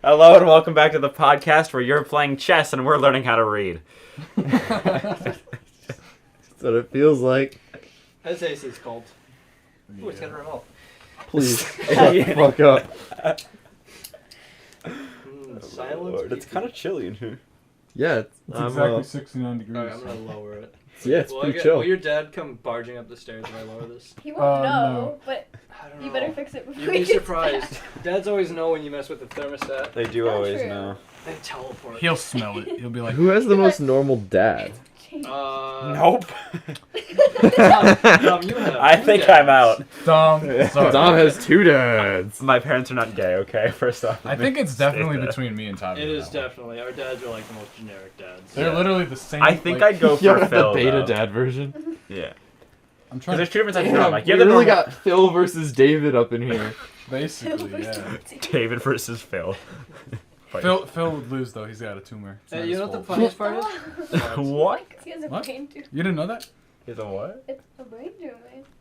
Hello and welcome back to the podcast where you're playing chess and we're learning how to read. That's what it feels like. That's AC's called. Ooh, it's gonna run off. Please, shut the fuck up. Silence. Lord, it's kind of chilly in here. Yeah, It's exactly 69 degrees. Alright, I'm gonna lower it. it's Will pretty chill. Will your dad come barging up the stairs if I lower this? He won't know, no. but I don't you know. better fix it before You'd be you get surprised. started. Dads always know when you mess with the thermostat. They do Not always true. know. They teleport. He'll smell it. He'll be like, Who has the most normal dad? Nope. Dom, you have I two think dads. I'm out. Dom. Sorry. Dom has two dads. My parents are not gay, okay? First off. I think it's definitely between me and Tyler. It on is that one. definitely. Our dads are like the most generic dads. They're literally the same. I think like, I'd go for You have Phil. the beta though. dad version. Yeah. I'm Because trying there's to. two different types of Damn, drama. Like, we you have the really normal- got Phil versus David up in here. Basically, yeah. David versus Phil. Phil would lose though. He's got a tumor. It's not Hey, you his know what the fault. funniest part is? What? He has a What? brain tumor. You didn't know that? Is a what? It's a brain tumor.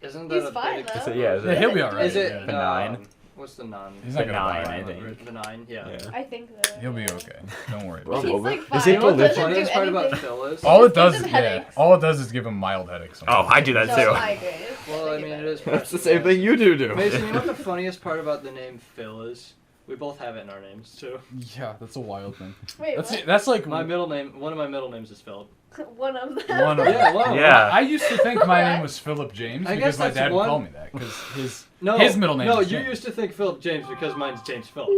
Isn't that He's a fine big... though. Yeah, is Yeah, it- he'll be alright. Is it Yeah. Benign? What's the non? He's not gonna Benign, die. I think. Benign, yeah. Yeah. I think so. He'll be okay. Don't worry. Well, About He's it. like fine. Is it You know what the delicious? Doesn't do funniest part about anything. Phil is? All it He gives does, him yeah. headaches. All it does is give him mild headaches. Oh, I do that No, too. migraines. Well, I mean, it is... That's the same thing you do. Mason, you know what the funniest part about the name Phil is? We both have it in our names, too. Yeah, that's a wild thing. Wait, That's what? that's like My middle name, one of my middle names is Philip. One of them. One of Yeah, wow. Yeah. I used to think my name was Philip James I because guess my that's dad would one- call me that because his No, his middle name. No, is you James. used to think Philip James because mine's James Phillips.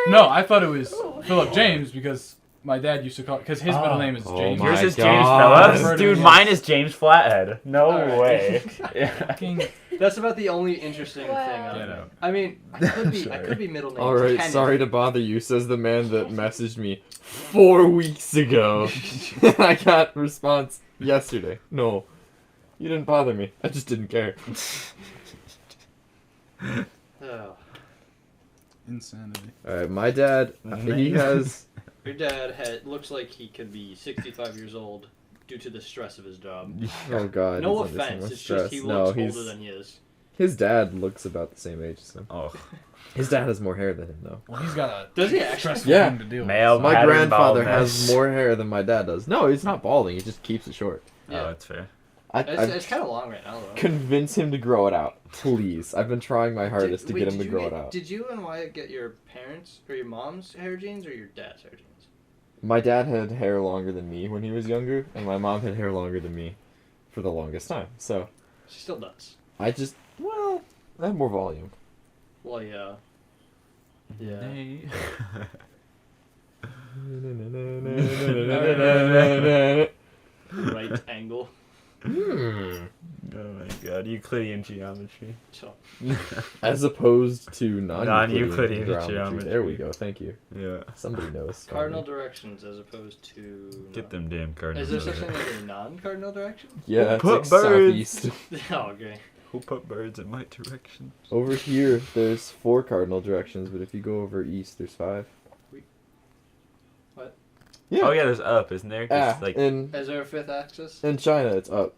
No, I thought it was Ooh. Philip James because my dad used to call because his middle name is Oh James. my Yours is God. James Heard Phillips? of Dude, him, mine yes. is James Flathead. No Alright. way. Yeah. Fucking- That's about the only interesting Wow. thing. Get On it. out. I mean, I could be Sorry. middle names. Alright, Kenneth. sorry to bother you, says the man that messaged me 4 weeks ago. I got response yesterday. No, you didn't bother me. I just didn't care. Oh. Insanity. Alright, my dad, he has... Your dad looks like he could be 65 years old due to the stress of his job. Oh god. No he's under so offense, much it's just he stress. looks No, older than he is. His dad looks about the same age as him. Oh. His dad has more hair than him, though. Well, he's got a Does he actually? stressful Yeah. thing to deal Male with. My Pattern grandfather baldness. has more hair than my dad does. No, he's not balding. He just keeps it short. Yeah. Oh, that's fair. It's kind of long right now, though. Convince him to grow it out, please. I've been trying my hardest to Wait, get him did to you grow get- it out. Did you and Wyatt get your parents or your mom's hair genes or your dad's hair genes? My dad had hair longer than me when he was younger, and my mom had hair longer than me for the longest time. So She still does. I have more volume. Well, yeah. Yeah. Right angle. Hmm. Oh my god, Euclidean geometry. So, As opposed to non-Euclidean Non-Euclidean geometry. geometry. There we go. Thank you. Yeah. Somebody knows. cardinal directions as opposed to. Get them damn cardinals. Is there such over thing as a non-cardinal direction? Yeah, it's Put like birds. southeast. Oh, okay. Who put birds in my direction? Over here, there's 4 cardinal directions, but if you go over east, there's 5. What? Yeah. Oh yeah, there's up, isn't there? 'Cause, Ah, like, in Is there a fifth axis? China, it's up.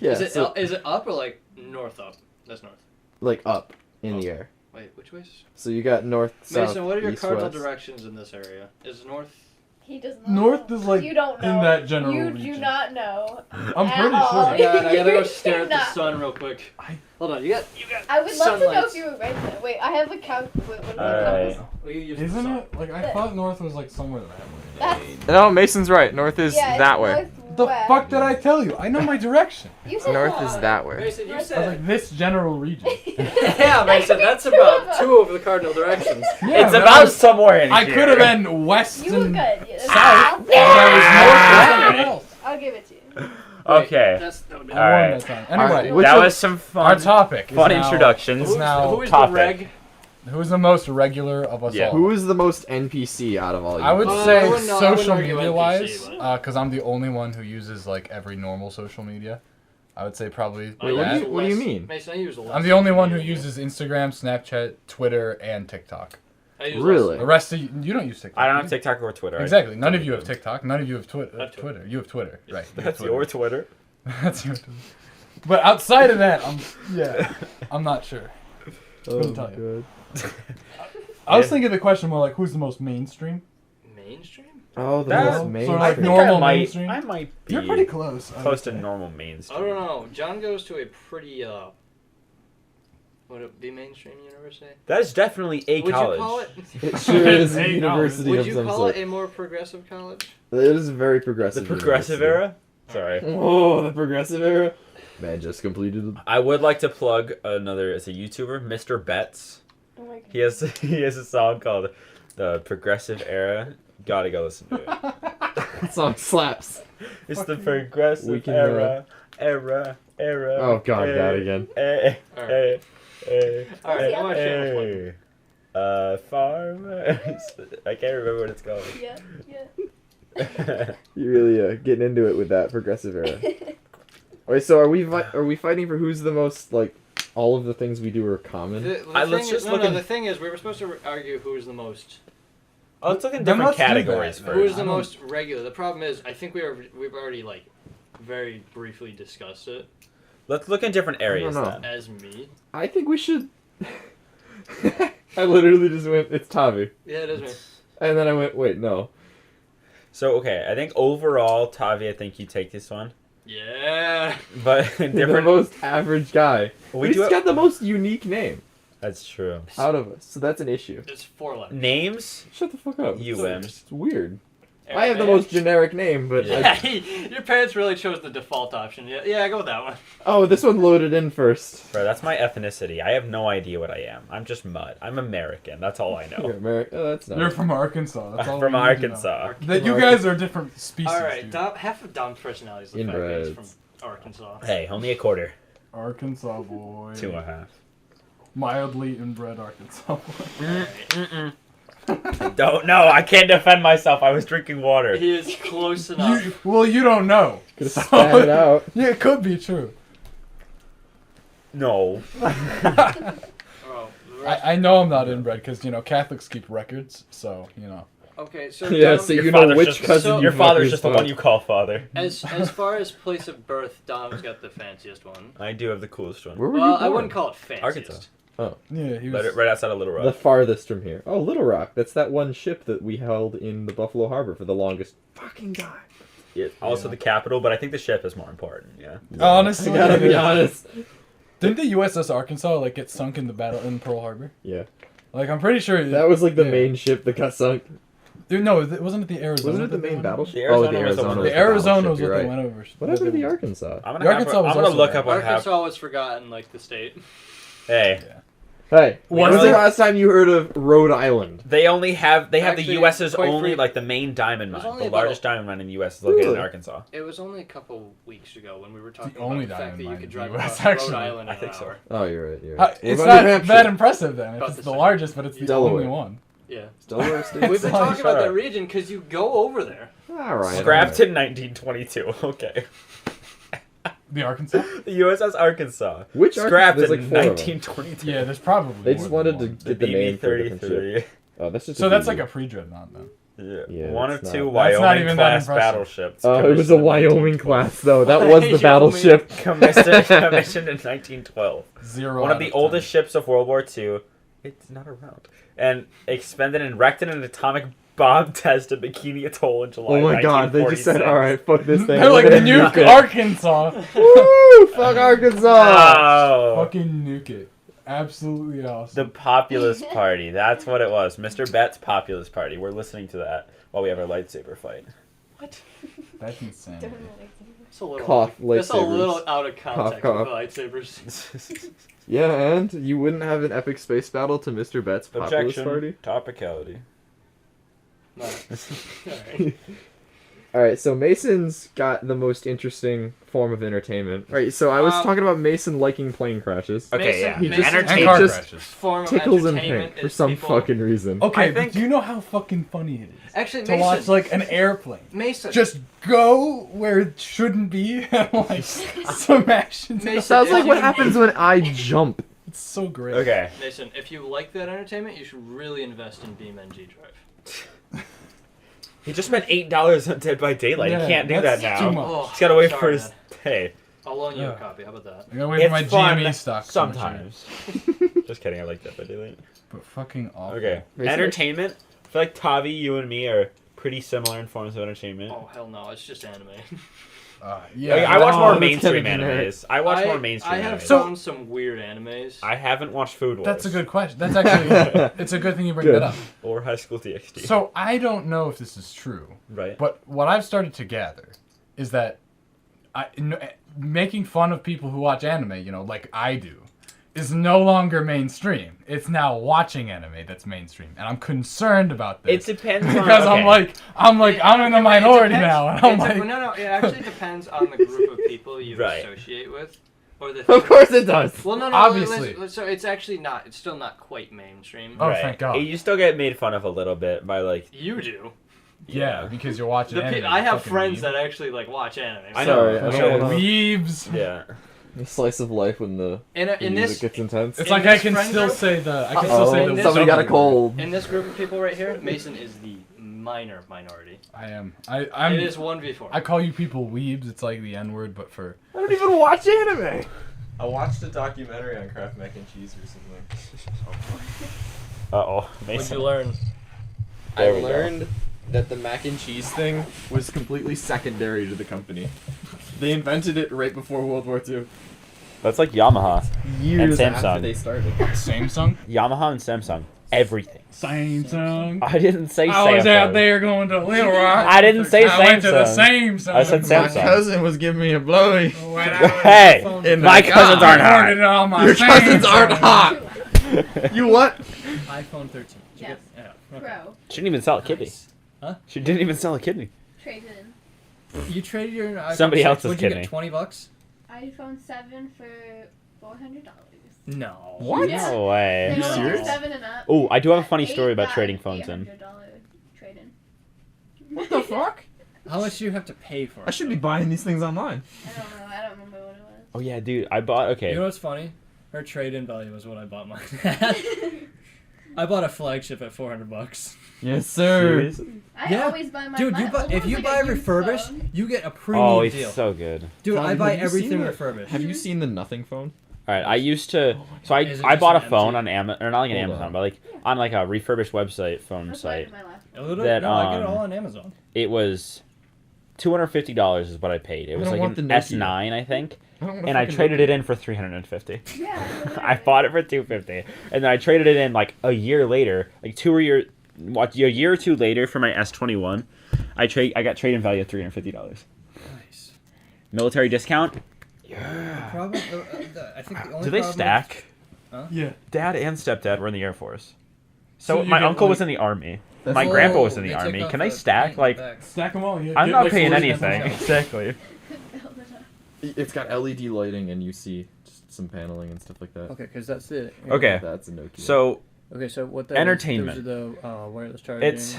Yeah, Is it up or like north up? That's north. like up in the Oh. air. Wait, which way's? So you got north, south, Mason, what are your east, cardinal west. directions in this area? Is north? He does not. North know. is, like, you don't in know. that general You region. do not know. I'm at pretty all. sure. I gotta go You stare do at the not. sun real quick. Hold on, you got. I would love to know sunlight. if you were right though. Wait, I have a count. Wait, what is Alright. compass? Well, you use the Isn't sun. it? Like I thought north was like somewhere that way. That's No, Mason's right. North is yeah, that it's way. northwest. The fuck did I tell you? I know my direction. You said North is that way. Mason, you I was said. like this general region. Yeah, Mason, that's about 2 of the cardinal directions. Yeah, it's but about I was- somewhere in I here. could have been west You were and good. Yeah, south. But I'll, I was north and else. I'll give it to you. Okay. That would be I won Alright. that time. Alright, Anyway, which that of- was some our fun, topic is fun now, introductions. Who's now who is topic. the reg? Who's the most regular of us Yeah. all? Who is the most NPC out of all you? I would I say wouldn't know- I wouldn't social argue media NPC, wise, but- because I'm the only one who uses like every normal social media. I would say probably. I Wait, what do use you- what do you less- mean? Mason, I use less I'm the only one who social media. uses Instagram, Snapchat, Twitter, and TikTok. I use Really? The rest of you don't use TikTok. I don't do have you? TikTok or Twitter. Exactly. None of you have TikTok. None of you have I have Twitter. Twitter. You have Twitter, right? you have That's Twitter. your Twitter. That's your Twitter. But outside of that, I'm not sure. Couldn't tell you. God. I was thinking the question more like, who's the most mainstream? Mainstream? Oh, the That- most main. sort of I like think normal I might, mainstream? I might be You're pretty close. I close would to say. normal I mainstream. don't know. John goes to a pretty would it be mainstream university? That is definitely a Would college. you call it? It sure is a Hey, university Would of you some call sort. it a more progressive college? It is a very The progressive. progressive university. era? Sorry. Oh, the progressive era. Man just completed. I would like to plug another as a YouTuber, Mr. Betts. Oh my god. He has a song called The Progressive Era. Gotta go listen to it. That song slaps. It's the progressive We can, era. Oh God, that again. Alright. Alright, What's what the Farmers. I can't remember what it's called. Yeah, You really getting into it with that progressive era. Wait, so are we fighting for who's the most like all of the things we do are common? Let's just look in- The thing is, we were supposed to argue who's the most Oh, let's look in Then different let's do that. categories Who's first. who's the I don't- most regular. The problem is, I think we've already like very briefly discussed it Let's look in different areas know. then. as me. I think we should. I literally just went, it's Tavi, Yeah, it is me. and then I went, wait, no. So okay, I think overall, Tavi, I think you take this one. Yeah. But The different. most average guy. We He's do. got the most unique name That's true. out of us, so that's an issue. It's 4 letters. Names. Shut the fuck up. UM. It's weird. I have the most generic name, but Yeah. Your parents really chose the default option. Yeah, go with that one. oh, this one loaded in first. Bro, that's my ethnicity. I have no idea what I am. I'm just mud. I'm American. That's all I You're know. American. Oh, that's nice. You're from Arkansas. That's all I'm from we need to know. Arkansas. That you guys are different species. Alright, dude. half of Dom's personality is the fact that he's from Inbreds. Arkansas. Hey, only a quarter. Arkansas boy. 2.5. Mildly inbred Arkansas boy. Don't know. I can't defend myself. I was drinking water. He is close enough. You don't know. Could So- have spat it out. Yeah, it could be true. No. Oh, the rest- I know I'm not inbred because, Catholics keep records, so, Okay, so Yeah, Dom, so Your you know father's which just- cousin you Your father's fuckers just the fuck. one you call father. as far as place of birth, Dom's got the fanciest one. I do have the coolest one. Where were you Well, born? I wouldn't call it fanciest. Arkansas. yeah, he was... Right outside of Little The Rock. farthest from here. Oh, Little Rock. That's that one ship that we held in the Buffalo Harbor for the longest fucking time. Yeah, also the capital, but I think the ship is more important. Yeah. Honestly, I gotta be honest. Didn't the USS Arkansas, get sunk in the battle in Pearl Harbor? Yeah. I'm pretty sure... That was like the yeah. main ship that got sunk. Dude, no, wasn't it the Arizona? Wasn't it the that they main went over? battleship? The Arizona was the one The with Arizona battleship, was what you're they right. went over. What happened to the Arkansas? I'm The Arkansas was gonna also look there. up what happened. Arkansas was forgotten, like the state. Hey, Hey, when was the Really? last time you heard of Rhode Island? they have Actually, the U.S.'s quite only free- the main diamond There's mine. only The about largest diamond mine in the U.S. is located in Really? Arkansas. It was only a couple weeks ago when we were talking only about the fact diamond that you mine could in the drive US, across Rhode actually. Island in I think an so. hour. Oh, you're right. You're right. It's What about not New Hampshire? that impressive then. If About it's the the same. largest, but it's the Delaware. only one. Yeah. Delaware State. We've been like- talking about Shut that up. region because you go over there. All right. Scrapped all in 1922. Okay. The Arkansas? The USS Arkansas. Which Scrapped Arkansas? in There's like 4 of them. 1922. Yeah, there's probably They more just than wanted to one. The get the name for a different ship. BB-33. Oh, that's just. So that's BB. like a pre-dreadnought then. Yeah. Yeah, One it's of two not- That's not Wyoming even that class impressive. battleships. Oh, it was a commissioned in Wyoming class though. That was the Wyoming. battleship. commissioned in 1912. Zero. One of out the 10. oldest ships of World War II. It's not around. And expended and wrecked in an atomic bomb test at Bikini Atoll in July. Oh my god, they just said, 1946. "All right, fuck this thing." They're we're like, gonna nuke it." Arkansas. Woo! Fuck Arkansas. Oh, Fucking nuke it. Absolutely the awesome. Populist Party. That's what it was. Mr. Betts' Populist Party. We're listening to that while we have our lightsaber fight. What? That's insane. Don't dude. like That's a little. Cough, That's a lightsabers. little out of context Cough, with lightsabers. Yeah, and you wouldn't have an epic space battle to Mr. Betts' Populist Objection. Party. Topicality. No. Alright. Alright, so Mason's got the most interesting form of entertainment. Right, so I was talking about Mason liking plane crashes. Okay, yeah. Mason- He just, And he car just crashes. Form of tickles in entertainment pink for is some people- fucking reason. Okay, I think- but do you know how fucking funny it is Actually, to Mason. watch an airplane Mason. just go where it shouldn't be and smash into Mason, the... Sounds like if what you- happens when I jump. It's so great. Okay. Mason, if you like that entertainment, you should really invest in BeamNG Drive. He just spent $8 on Dead by Daylight. Yeah, he can't do that that's now. too much. Oh, He's gotta wait sorry, for his man. pay. I'll loan you a Ugh. copy. How about that? I gotta wait for my fun GME stock. sometimes. Just kidding. I like that video. But fucking awful. Okay. Basically- Entertainment. I feel like Tavi, you and me are pretty similar in forms of entertainment. Oh hell no, it's just anime. Yeah. Like, I watch no, more that's mainstream kinda generic. animes. I watch more mainstream I have animes. found some weird animes. I haven't watched Food Wars. That's a good question. That's actually it's a good thing you bring that up. Or High School DxD. So I don't know if this is true, right. but what I've started to gather is that making fun of people who watch anime, you know, like I do, is no longer mainstream. It's now watching anime that's mainstream, and I'm concerned about this. It depends on because okay. I'm in the It minority depends- now, and I'm like, no, it actually depends on the group of people you Right. associate with, or the. Of course it does. Well, no, Obviously. So it's actually not. It's still not quite mainstream. Oh, thank God. You still get made fun of a little bit by like. You do. yeah, because you're watching anime. I have fucking friends weeb. that actually like watch anime. I so- know. Sorry, I Fucking don't wanna- weebs. Yeah. The slice of life when the In music this gets intense. It's In like I this can friend still group- say the. I can Oh, still say in the. this- somebody got a subject. cold. in this group of people right here, Mason is the minority. I am. I'm. It is 1v4. I call you people weebs. It's like the N word, but for. I don't even watch anime. I watched a documentary on Kraft mac and cheese recently. Uh-oh. What'd Mason. you learn? There I we go. learned that the mac and cheese thing was completely secondary to the company. They invented it right before World War II. That's like Yamaha. Years And after Samsung. they started. Samsung? Yamaha and Samsung. Everything. Samsung. I didn't say Samsung. I was out there going to Little Rock. I didn't say I went to the Samsung. Samsung. I said My Samsung. cousin was giving me a blowy. When I was Hey, on in my the cousins car. aren't I hot. ordered it on my Your cousins aren't Samsung. hot. You what? iPhone 13. Did you Yes. get- yeah. Okay. Pro. She didn't even sell a kidney. Nice. Huh? She didn't even sell a kidney. Trade in. You traded your iPhone Somebody 6. else's What'd you kidney. get? $20? iPhone 7 for $400. No. What? Yeah. No way. They You only do serious? 7 and up. Oh, I do have a funny Eight story about got trading phones in. $800 trade-in. What the fuck? How much do you have to pay for it? I should be buying these things online. I don't know. I don't remember what it was. Oh yeah, dude. I bought. Okay. You know what's funny? Her trade-in value was what I bought mine at. I bought a flagship at $400. Yes, sir. Seriously? I Yeah. always buy my Dude, my you buy, old if one's you like buy a used refurbished, phone. you get a premium Oh, it's deal. so good. Dude, Tom, I buy have you everything seen the- refurbished. Have you seen the Nothing phone? All right, I used to. So Is it I just bought a an phone empty- on Amazon, or not like an Hold Amazon, on. but like on like a refurbished website phone That's why I site. did my last one. A little, That, no, I get it um, all on Amazon. It was $250 is what I paid. It I was don't like want an the Nokia. S9, I think, I don't wanna and I fucking traded Nokia. it in for $350. Yeah. I bought it for $250, and then I traded it in like a year later, like a year or two later for my S21. I got trade-in value of $350. Nice. Military discount. Yeah. Problem, I think the only Do they problem stack? Yeah. Dad and stepdad were in the Air Force. So, So you my get, uncle like- was in the Army. That's My all- grandpa was in the they take Army. off Can they the stack? paint Like, back. Stack them all. You I'm get, not like, paying 40 anything. pencils. Exactly. Build it up. It's got LED lighting and you see just some paneling and stuff like that. Okay, because that's it. Okay. That's a Nokia. So Okay, so what the Entertainment. Those are the wireless charging. it's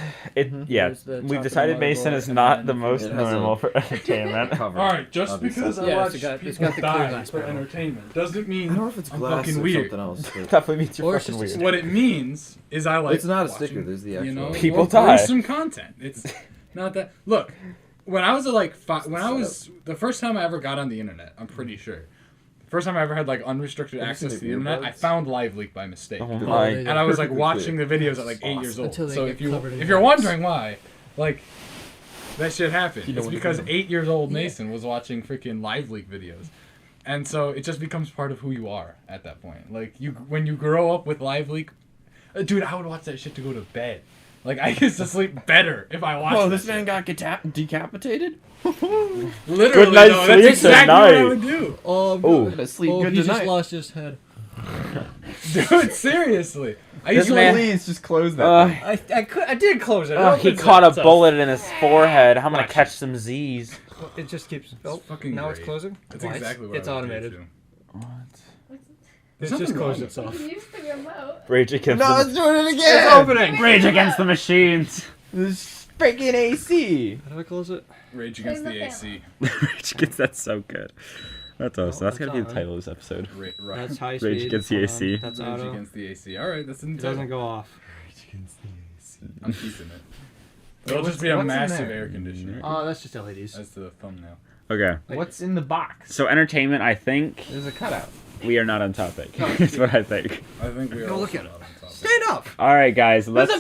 yeah. There's the top We've of the decided Mason motherboard is and not then the most it has a- normal for entertainment. cover. All right, just obviously. because I Yeah, watch it's got people the clear die glass for panel. entertainment doesn't mean I don't know if it's I'm glass fucking or weird. something else. But Definitely means you're Or it's fucking just a weird. What it means is I like. It's not a watching, sticker, there's the You actual- know, People gruesome die. Gruesome content. It's not that. Look, when I was like the first time I ever got on the internet, I'm pretty sure. First time I ever had like unrestricted Have you access seen to the the internet, I earbuds? found Live Leak by mistake. Oh Oh, my. they- And I was like Perfectly watching clear. the videos at like 8 years Awesome. old. Until they So get covered in if you're wax. wondering why, like that shit happened. You know It's what to because do. 8 years old Mason was watching freaking Live Leak videos. And so it just becomes part of who you are at that point. Like when you grow up with Live Leak, dude, I would watch that shit to go to bed. Like I used to sleep better if I watched. Whoa, that this man shit. got decapitated? Literally, Good night's though, sleep that's exactly what I tonight. would do. Oh, Ooh. Gonna sleep oh, good he tonight. just lost his head. Dude, seriously. I This used to man- Please just close that. thing. I did close it. He caught a bullet in his forehead. I'm gonna catch some Z's. It just keeps. It's fucking now great. it's closing. That's Why? exactly what It's I would automated. do, too. What? It There's just nothing wrong closed with itself. You use the remote. Rage against No, it's the doing it again. It's opening. Rage against the machines. This freaking AC. How do I close it? Rage Against Play the the AC. Rage against that's so good. That's awesome. That's it's gonna be the on. title of this episode. Right. That's high Rage speed. against the Hold AC. on. That's Rage auto. Against the AC. All right, that's in It doesn't go off. Rage against the AC. I'm keeping it. It'll just be a what's in massive there? air conditioner. Oh, that's just LEDs. That's the thumbnail. Okay. What's in the box? So entertainment, I think There's a cutout. we are not on topic. That's what I think. I think we are. Go look also at it. not on topic. Stand up. All right, guys. Let's.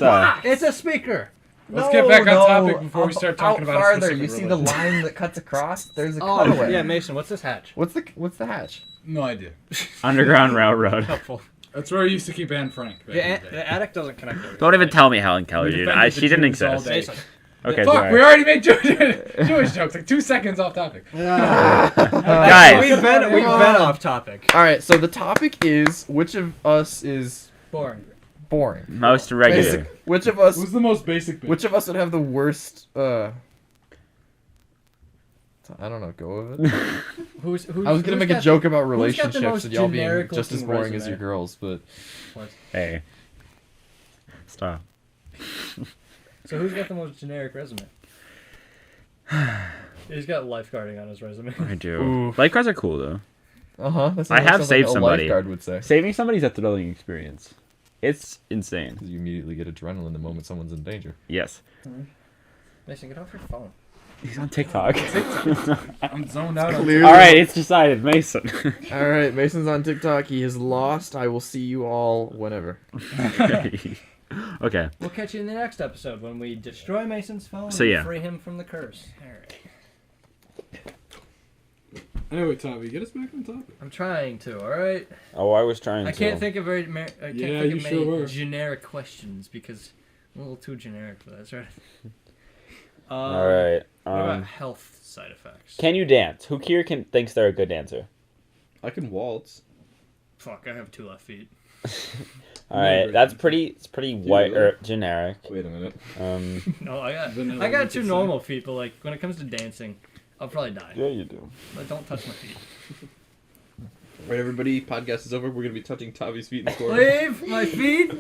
It's a speaker. Let's get back on topic before we start talking about a farther. specific You see the religion. line that cuts across? There's a Oh, cutaway. yeah, Mason. What's this hatch? What's the hatch? No idea. Underground Railroad. Helpful. That's where I used to keep Anne Frank. Back in the day. The attic doesn't connect. Everything. Don't even tell me Helen Keller, We dude. defended She the didn't Jews all exist. day. Mason. Okay, Fuck, sorry. we already made Jewish jokes like 2 seconds off topic. Guys. We've been off topic. All right. So the topic is which of us is Boring. boring? Most regular. Basic. Which of us? Who's the most basic bitch? Which of us would have the worst? I don't know. Go with it. Who's I was gonna make a joke about who's got the relationships most and y'all being generic just as looking boring as resume? your girls, but Hey. Stop. So who's got the most generic resume? He's got lifeguarding on his resume. I do. Oof. Lifeguards are cool though. that's I what have sounds saved like a somebody. lifeguard would say. Saving somebody's a thrilling experience. It's insane. Because you immediately get adrenaline the moment someone's in danger. Yes. Mason, get off your phone. He's on TikTok. I'm zoned out. on Clearly. All right, it's decided, Mason. All right, Mason's on TikTok. He is lost. I will see you all whenever. Okay. We'll catch you in the next episode when we destroy Mason's phone So, and yeah. free him from the curse. Alright. Anyway, Tavi, get us back on topic. I'm trying to, alright? Oh, I was trying I to. can't think of very Yeah, think you of sure many were. generic questions because I'm a little too generic for that, that's right. All right. What about health side effects? Can you dance? Who here thinks they're a good dancer? I can waltz. Fuck, I have 2 left feet. All right, that's pretty. It's pretty white or generic. Wait a minute. No, I Vanilla, got you 2 could normal feet, but like when it comes to dancing, I'll probably die. Yeah, you do. But don't touch my feet. Right, everybody. Podcast is over. We're gonna be touching Tavi's feet in the corner. Leave my feet.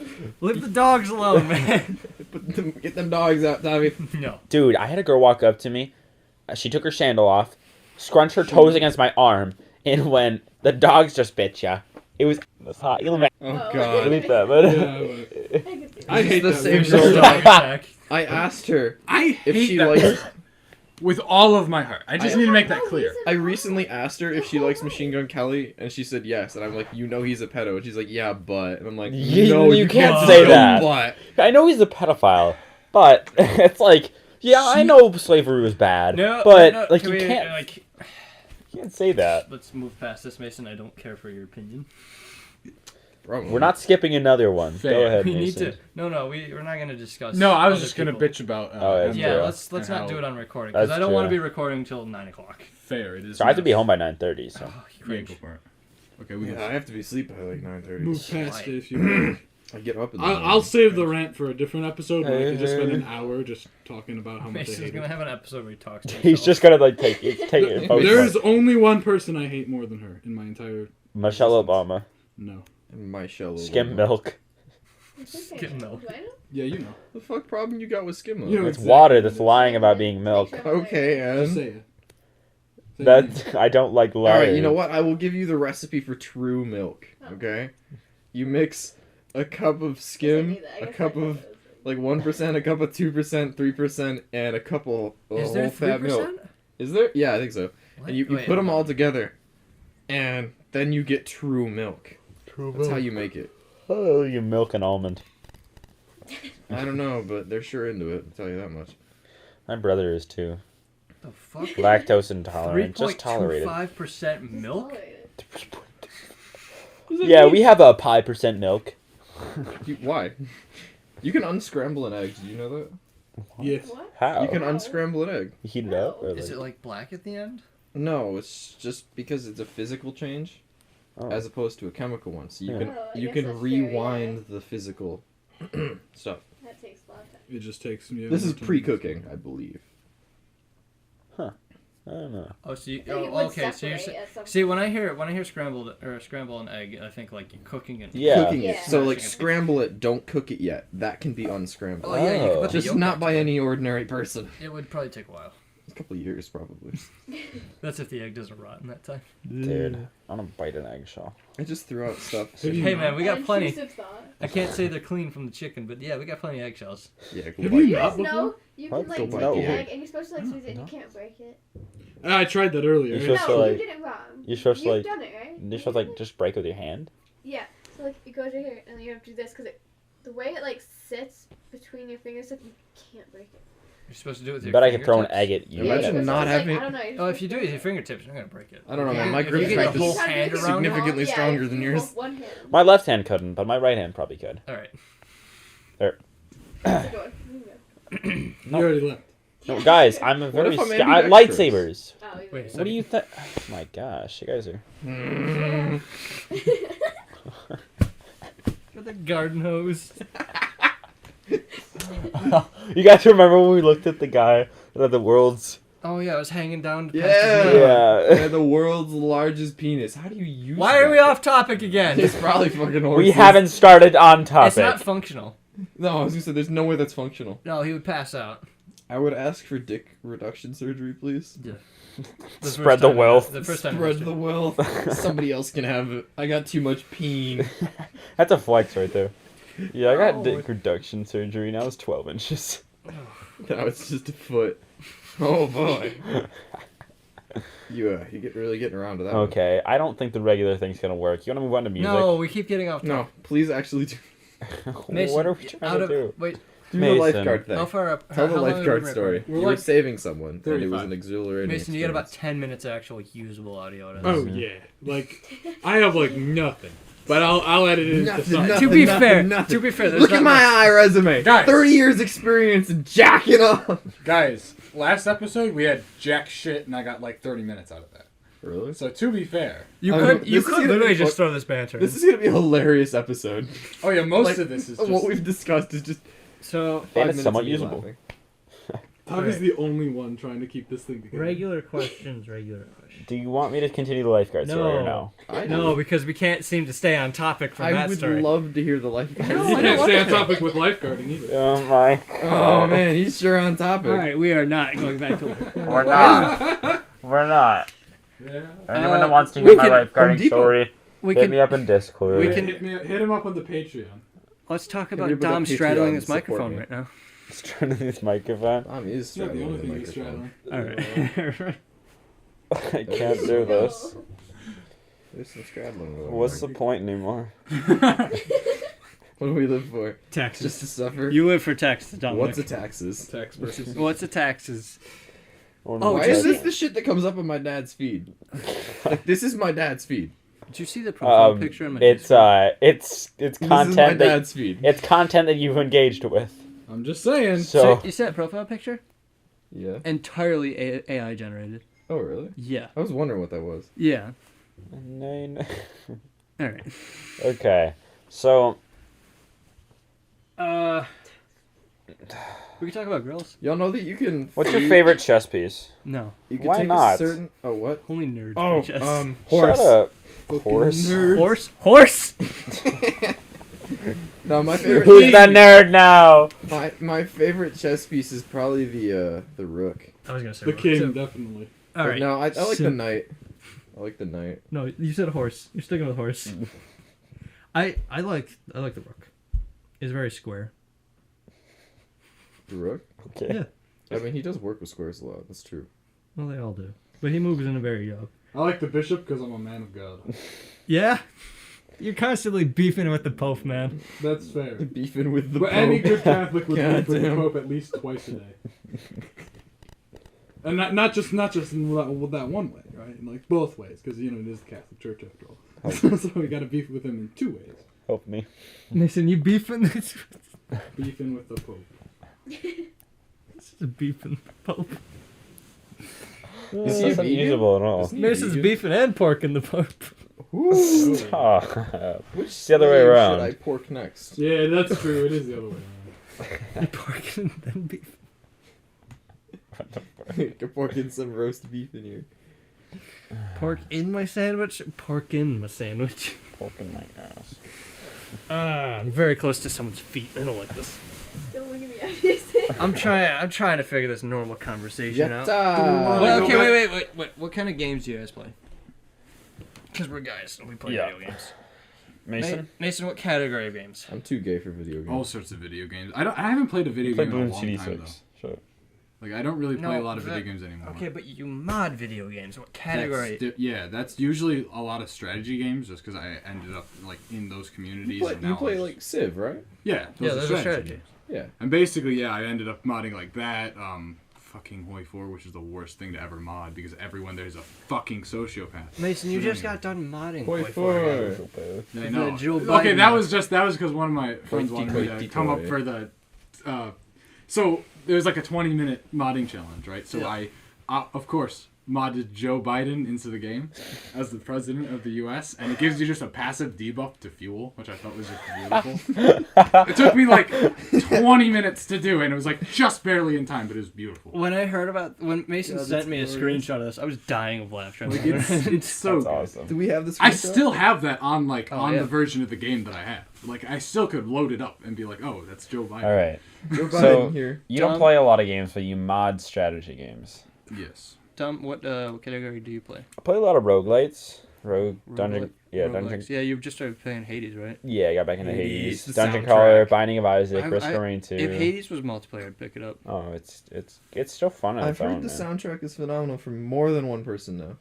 Leave the dogs alone, man. Get them dogs out, Tavi. No. Dude, I had a girl walk up to me. She took her sandal off, scrunched her toes against my arm, and when the dogs just bit ya, it was. That's hot. Oh God. Delete that, but. Yeah, but I hate the that same video. girl. Dog attack. I asked her I if hate she that likes. with all of my heart. I just need to make that clear. I recently asked her if she likes Machine Gun Kelly, and she said yes. And I'm like, you know, he's a pedo. And she's like, yeah, but. And I'm like, no, You you can't can't say no, that. But. I know he's a pedophile, but it's like, yeah, I know slavery was bad, No, but no, like can you we, can't, like, you can't say that. let's move past this, Mason. I don't care for your opinion. Probably. We're not skipping another one. Go Fair. ahead, We need Mason. to. No, we're not gonna discuss. No, I was other just gonna people. bitch about. Oh, yeah, Emma. Yeah, true. let's And not how do it on recording because That's I don't want to true. be recording until 9 o'clock. Fair. It is. So I have to be nuts. home by 9:30. So Oh, you Yeah, cringe. go for it. Okay, we Yeah, I have to be asleep by like 9:30. move past it if you want. I get up in the I'll save the rant for a different episode where I can just spend an hour just talking about how much I Mason's hate gonna it. have an episode where he talks to he's himself. just gonna like take it. There's only one person I hate more than her in my entire. Michelle Obama, No. My shell. skim milk. Skim milk. Do I know? Yeah, you know. The fuck problem you got with skim milk? You know It's exactly water what that's it is. lying about being milk. Okay, Just say and. it. Say your name. That I don't like lying. Alright, you know what? I will give you the recipe for true milk. Okay? You mix a cup of skim, a cup of like 1%, a cup of 2%, 3%, and a cup of Is there whole fat 3%? milk. Is there? Yeah, I think so. What? And you Wait, put them hold all on. together, and then you get true milk. That's how you make it. Oh, you milk and almond. I don't know, but they're sure into it. I'll tell you that much. My brother is too. The fuck? Lactose intolerant. Just tolerate it. 3.25% milk. Yeah, we have a pi percent milk. Why? You can unscramble an egg. Did you know that? Yes. What? How? You can unscramble an egg. You heat it up? Or Is like... it like black at the end? No, it's just because it's a physical change Oh. as opposed to a chemical one. So you Yeah. can Oh, I you guess can that's fair, rewind the physical stuff. That takes a lot of time. It just takes me. This is pre-cooking, I believe. I don't know. Oh, so you, I think it would okay. So you're separate at some see when I hear scrambled or scramble an egg, I think like you're cooking it. Yeah. Cooking it. Yeah. So like Smashing it. scramble it, don't cook it yet. That can be unscrambled. Oh yeah, you can Oh. put the Just yolk not up by to it. any ordinary person. It would probably take a while. A couple of years probably. That's if the egg doesn't rot in that time. Dude, I want to bite an eggshell. I just threw out stuff. Have you Hey not? man, we got An plenty. intrusive thought. I can't say they're clean from the chicken, but yeah, we got plenty of eggshells. Yeah, go Have bite you You it. not guys know before? you What? can like Go take bite an the egg egg. and you're supposed to like squeeze it and you can't break it. I tried that earlier. You No, supposed to, you like- did it wrong. you're supposed to, You've like- done it, right? You're supposed to, like, just break with your hand? Yeah. So like it goes right here, and then you have to do this because the way it like sits between your fingers, you can't break it. You're supposed to do it with your Bet I could throw an fingertips. egg at you. Yeah, Imagine you're not supposed to, having- I don't know. You're Oh, if supposed you to do it with your fingertips, you're not gonna break it. I don't know, man. Yeah, My if grip you get strength the is whole hand around. significantly Yeah, stronger if than you yours. hold One hand. My left hand couldn't, but my right hand probably could. All right. That's a good one. There you go. You already left. No, guys, I'm a What very if I'm lightsabers. Oh, you Wait, did. What do you think? Oh my gosh, you guys are. With the garden hose. You guys remember when we looked at the guy that had the world's? Oh yeah, it was hanging down. Past Yeah. his knee. Yeah. Yeah, the world's largest penis. How do you use Why that? are we off topic again? It's probably fucking horses. We haven't started on topic. It's not functional. No, I was gonna say there's no way that's functional. No, he would pass out. I would ask for dick reduction surgery, please. The Spread first the time- wealth. The first time. Spread the wealth. Somebody else can have it. I got too much peen. That's a flex right there. Yeah, I got Oh. dick reduction surgery. Now it's 12 inches. Now it's just a foot. Oh boy. You get really getting around to that. one. Okay, I don't think the regular thing's gonna work. You wanna move on to music? No, we keep getting off No, topic. please actually do, Mason, What are we trying out to of, do? Wait, do the Mason. lifeguard thing. how far up? Tell how the long have we lifeguard been story. recording? We're You were like saving someone, and it was 35. an exhilarating Mason, you get about experience. 10 minutes of actual usable audio out of Oh this. yeah, like I have like nothing, but I'll edit it into Nothing, something. nothing. To be Nothing, fair, nothing. to be fair, there's Look at not my much. eye resume. Guys. 30 years experience in jacking off. Guys, last episode we had jack shit, and I got like 30 minutes out of that. Really? So to be fair, You I could, mean, you this is could gonna literally be just fu- throw this banter. This is gonna be a hilarious episode. oh yeah, most Like, of this is What just. we've discussed is just so 5 And it's minutes somewhat of me usable. laughing. Tom is the only one trying to keep this thing together. regular questions. Do you want me to continue the lifeguard story or No. no? I No, because we can't seem to stay on topic from I that would story. love to hear the lifeguard. You I can't don't stay on want to. topic with lifeguarding either. Oh my. Oh man, he's sure on topic. All right, we are not going back to. We're not. We're not. Yeah. Anyone that wants to we hear my can- Home lifeguarding Depot. story, We hit can me up in Discord. we Hit can- hit him up on the Patreon. let's talk Can about we put Dom up Patreon straddling to his support microphone me? right now. Just turn to this microphone. Tom is It's not the straddling only the thing he's microphone. straddling. All right. I can't do this. There's some straddling going on. What's the point anymore? What do we live for? Taxes. Just to suffer? You live for taxes, Dominic. What's the taxes? Tax person. What's the taxes? Or Oh, no Why just- is this the shit that comes up on my dad's feed? Like, this is my dad's feed. Did you see the profile picture on my Discord? it's This is my content that dad's feed. it's content that you've engaged with. I'm just saying. So You see that profile picture? Yeah. Entirely AI generated. Oh, really? Yeah. I was wondering what that was. Yeah. Nine. All right. Okay, so We can talk about grills. Y'all know that you can. what's your feed- favorite chess piece? No. You can Why take not? A certain. Oh, what? Only nerds. Oh, play chess. horse. Shut up. Fucking Horse. nerd. Horse. No, my favorite. Who's the nerd now? My favorite chess piece is probably the rook. I was gonna say The horse. king, So- definitely. all right. No, I like So- the knight. I like the knight. No, you said horse. You're sticking with horse. I like the rook. It's very square. The rook. Okay. Yeah. I mean, he does work with squares a lot. That's true. Well, they all do. But he moves in a very I like the bishop because I'm a man of God. Yeah. You're constantly beefing with the Pope, man. That's fair. Beefing with the But Pope. any good Catholic would God beef with the damn. Pope at least twice a day. And not just in that one way, right? Like both ways, because it is the Catholic Church after all. So we got to beef with him in two ways. Help me. Mason, you beefing this? Beefing with the Pope. This is beefing the Pope. Is he That's vegan? unusable at all. Isn't he Mason's vegan? beefing and porking the Pope. Ooh. Stop. Which It's the other way slave around. Should I pork next? Yeah, that's true. It is the other way around. Porking and then beefing. You're porking some roast beef in here. Pork in my sandwich? Pork in my sandwich. Poking my ass. I'm very close to someone's feet. I don't like this. Don't look at me. I'm trying to figure this normal conversation out. Yatta! Well, okay, wait. What kind of games do you guys play? Because we're guys and we play Yeah. video games. Mason? Mason, what category of games? I'm too gay for video games. All sorts of video games. I haven't played a video Play game in a Bloons long time though. CD6. Shut up. Like, I don't really play a No, lot of video that- games anymore. Okay, but you mod video games. What That's category? yeah, that's usually a lot of strategy games, just because I ended up like in those communities. And now You play I just- like Civ, right? yeah, Yeah, are those are strategy. Yeah. And basically, yeah, I ended up modding like that. Fucking Hoi 4, which is the worst thing to ever mod because everyone there's a fucking sociopath. Mason, you just got done modding. Hoi Hoi 4. I know. Joe Okay, Biden. that was because one of my friends Hoity wanted me toity to come up toy. for the. So there was like a 20-minute modding challenge, right? So Yeah. I, of course, modded Joe Biden into the game as the president of the U.S. and it gives you just a passive debuff to fuel, which I thought was just beautiful. It took me like 20 minutes to do, and it was like just barely in time, but it was beautiful. When I heard when Mason Yeah, sent me a that's screenshot of this, I was dying of laughter. Like it's so That's good. awesome. Do we have this? I still have that on Oh, yeah. the version of the game that I have. Like I still could load it up and be like, oh, that's Joe Biden. All right. Joe Biden So- here. You Tom? don't play a lot of games, but you mod strategy games. Yes. Tom, what category do you play? I play a lot of roguelites. Dungeon. Yeah, Roguelikes. Dungeon. Yeah, you've just started playing Hades, right? Yeah, I got back into Hades, Hades. the Dungeon soundtrack. Crawler, Binding of Isaac, I- Risk I- of Rain 2. If Hades was multiplayer, I'd pick it up. Oh, it's still fun on I've its heard own, the man. soundtrack is phenomenal from more than one person now.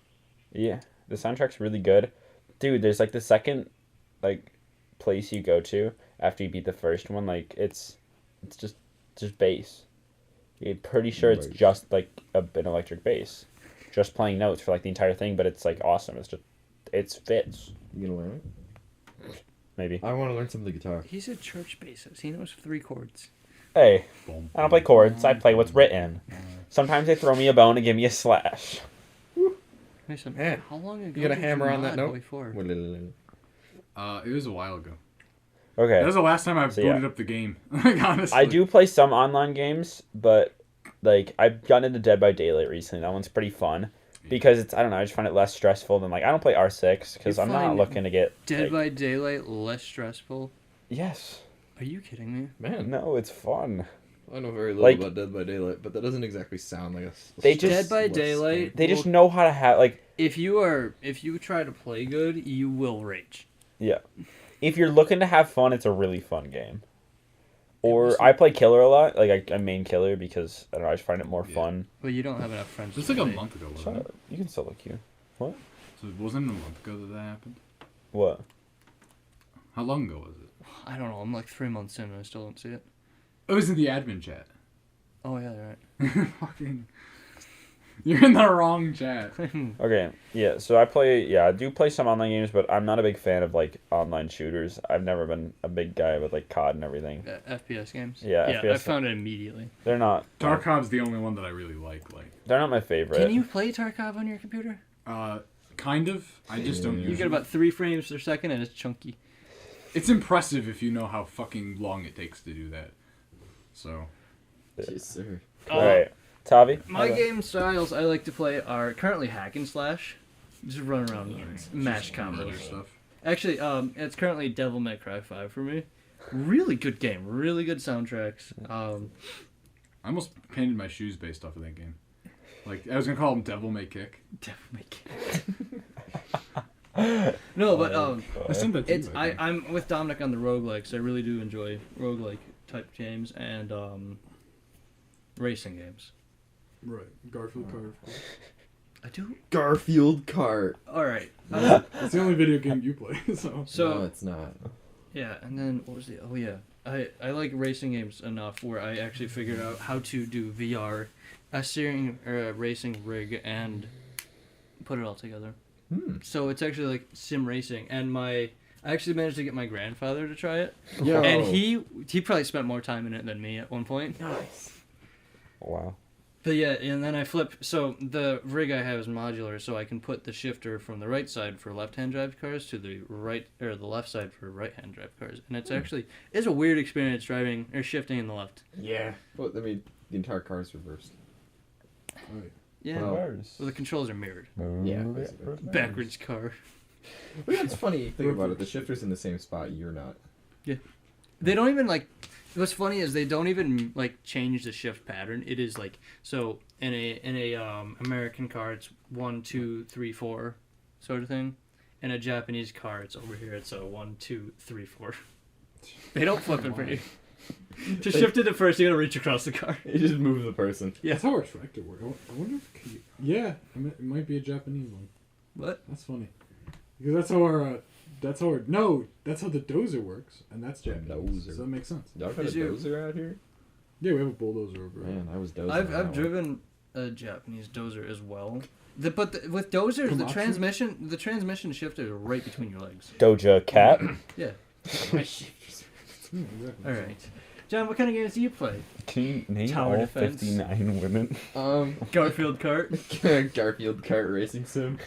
Yeah, the soundtrack's really good. Dude, there's like the second like place you go to after you beat the first one, like it's just bass. You're pretty sure it's Right. just like an electric bass. Just playing notes for like the entire thing, but it's like awesome. It fits. You gonna learn it? Maybe. I want to learn some of the guitar. He's a church bassist. He knows 3 chords. Hey, I don't play chords, I play what's written. Sometimes they throw me a bone and give me a slash. Mason, Man, how long ago you got a did hammer on that mod note? Hoi 4? It was a while ago. Okay. That was the last time I So, booted yeah. up the game. Like honestly. I do play some online games, but like I've gotten into Dead by Daylight recently. That one's pretty fun because it's I don't know. I just find it less stressful than like I don't play R6 because You I'm not find looking to get Dead like, by Daylight less stressful? Yes. Are you kidding me? Man, No, it's fun. I know very little Like- about Dead by Daylight, but that doesn't exactly sound like a. They just- Dead by less Daylight. game. They just know how to have like If you try to play good, you will rage. if you're looking to have fun, it's a really fun game. Or was- I play Killer a lot. Like I main Killer because I don't know. I just find it more Yeah. fun. But you don't have enough friends. Just to like a play. month ago, wasn't Shut it? up. You can still look you. So wasn't it a month ago that happened? What? How long ago was it? I don't know. I'm like 3 months in and I still don't see it. It was in the admin chat. Oh yeah, right. Fucking. You're in the wrong chat. Okay, yeah, so I do play some online games, but I'm not a big fan of, like, online shooters. I've never been a big guy with, like, COD and everything. FPS games. Yeah, I FPS. found it immediately. They're not, Tarkov's the only one that I really like. Like, they're not my favorite. Can you play Tarkov on your computer? kind of. I just don't Yeah. You use get it. about 3 frames per second and it's chunky. It's impressive if you know how fucking long it takes to do that. So, Yes, sir. Alright, Tavi? My Okay. game styles I like to play are currently hack and slash. Just run around and mash other combos. stuff. Actually, it's currently Devil May Cry 5 for me. Really good game. Really good soundtracks. I almost painted my shoes based off of that game. Like, I was gonna call them Devil May Kick. Devil May Cry. No, but I sent that to it's you, I think. I'm with Dominic on the roguelikes. I really do enjoy roguelike type games and racing games. Right. Garfield Kart. I do. Garfield Kart. All right. It's the only video game you play, so. So No, it's not. yeah, and then what was the? Oh yeah, I like racing games enough where I actually figured out how to do VR, a steering or a racing rig, and put it all together. So it's actually like sim racing, and I actually managed to get my grandfather to try it, Yo. and he probably spent more time in it than me at one point. Nice. Wow. But yeah, and then I flip. So the rig I have is modular, so I can put the shifter from the right side for left-hand drive cars to the right or the left side for right-hand drive cars, and it's a weird experience driving or shifting in the left. Yeah. Well, I mean, the entire car is reversed. Yeah. Well, Well, the controls are mirrored. Yeah, basically. Backwards car. But that's funny. Think about it. The shifter's in the same spot. You're not. They don't even like. What's funny is they don't even like change the shift pattern. It is like so in a American car it's 1, 2, 3, 4 sort of thing. In a Japanese car it's over here. It's a 1, 2, 3, 4. They don't flip it for you. To shift it to first, you gotta reach across the car. You just move the person. Yeah. That's how our tractor works. I wonder if yeah, it might be a Japanese one. What? That's funny. Because that's how our that's how the dozer works, and that's Japanese. Dozer. So that makes sense. Y'all got a Is your- dozer out here? Yeah, we have a bulldozer over. Man, I was dozing. I've driven a Japanese dozer as well. With dozers, the Komatsu? transmission shifter is right between your legs. Doja Cat. Yeah. Exactly. All right. John, what kind of games do you play? Can you name Tower all defense. 59 women? Garfield Kart. Garfield Kart Racing Sim.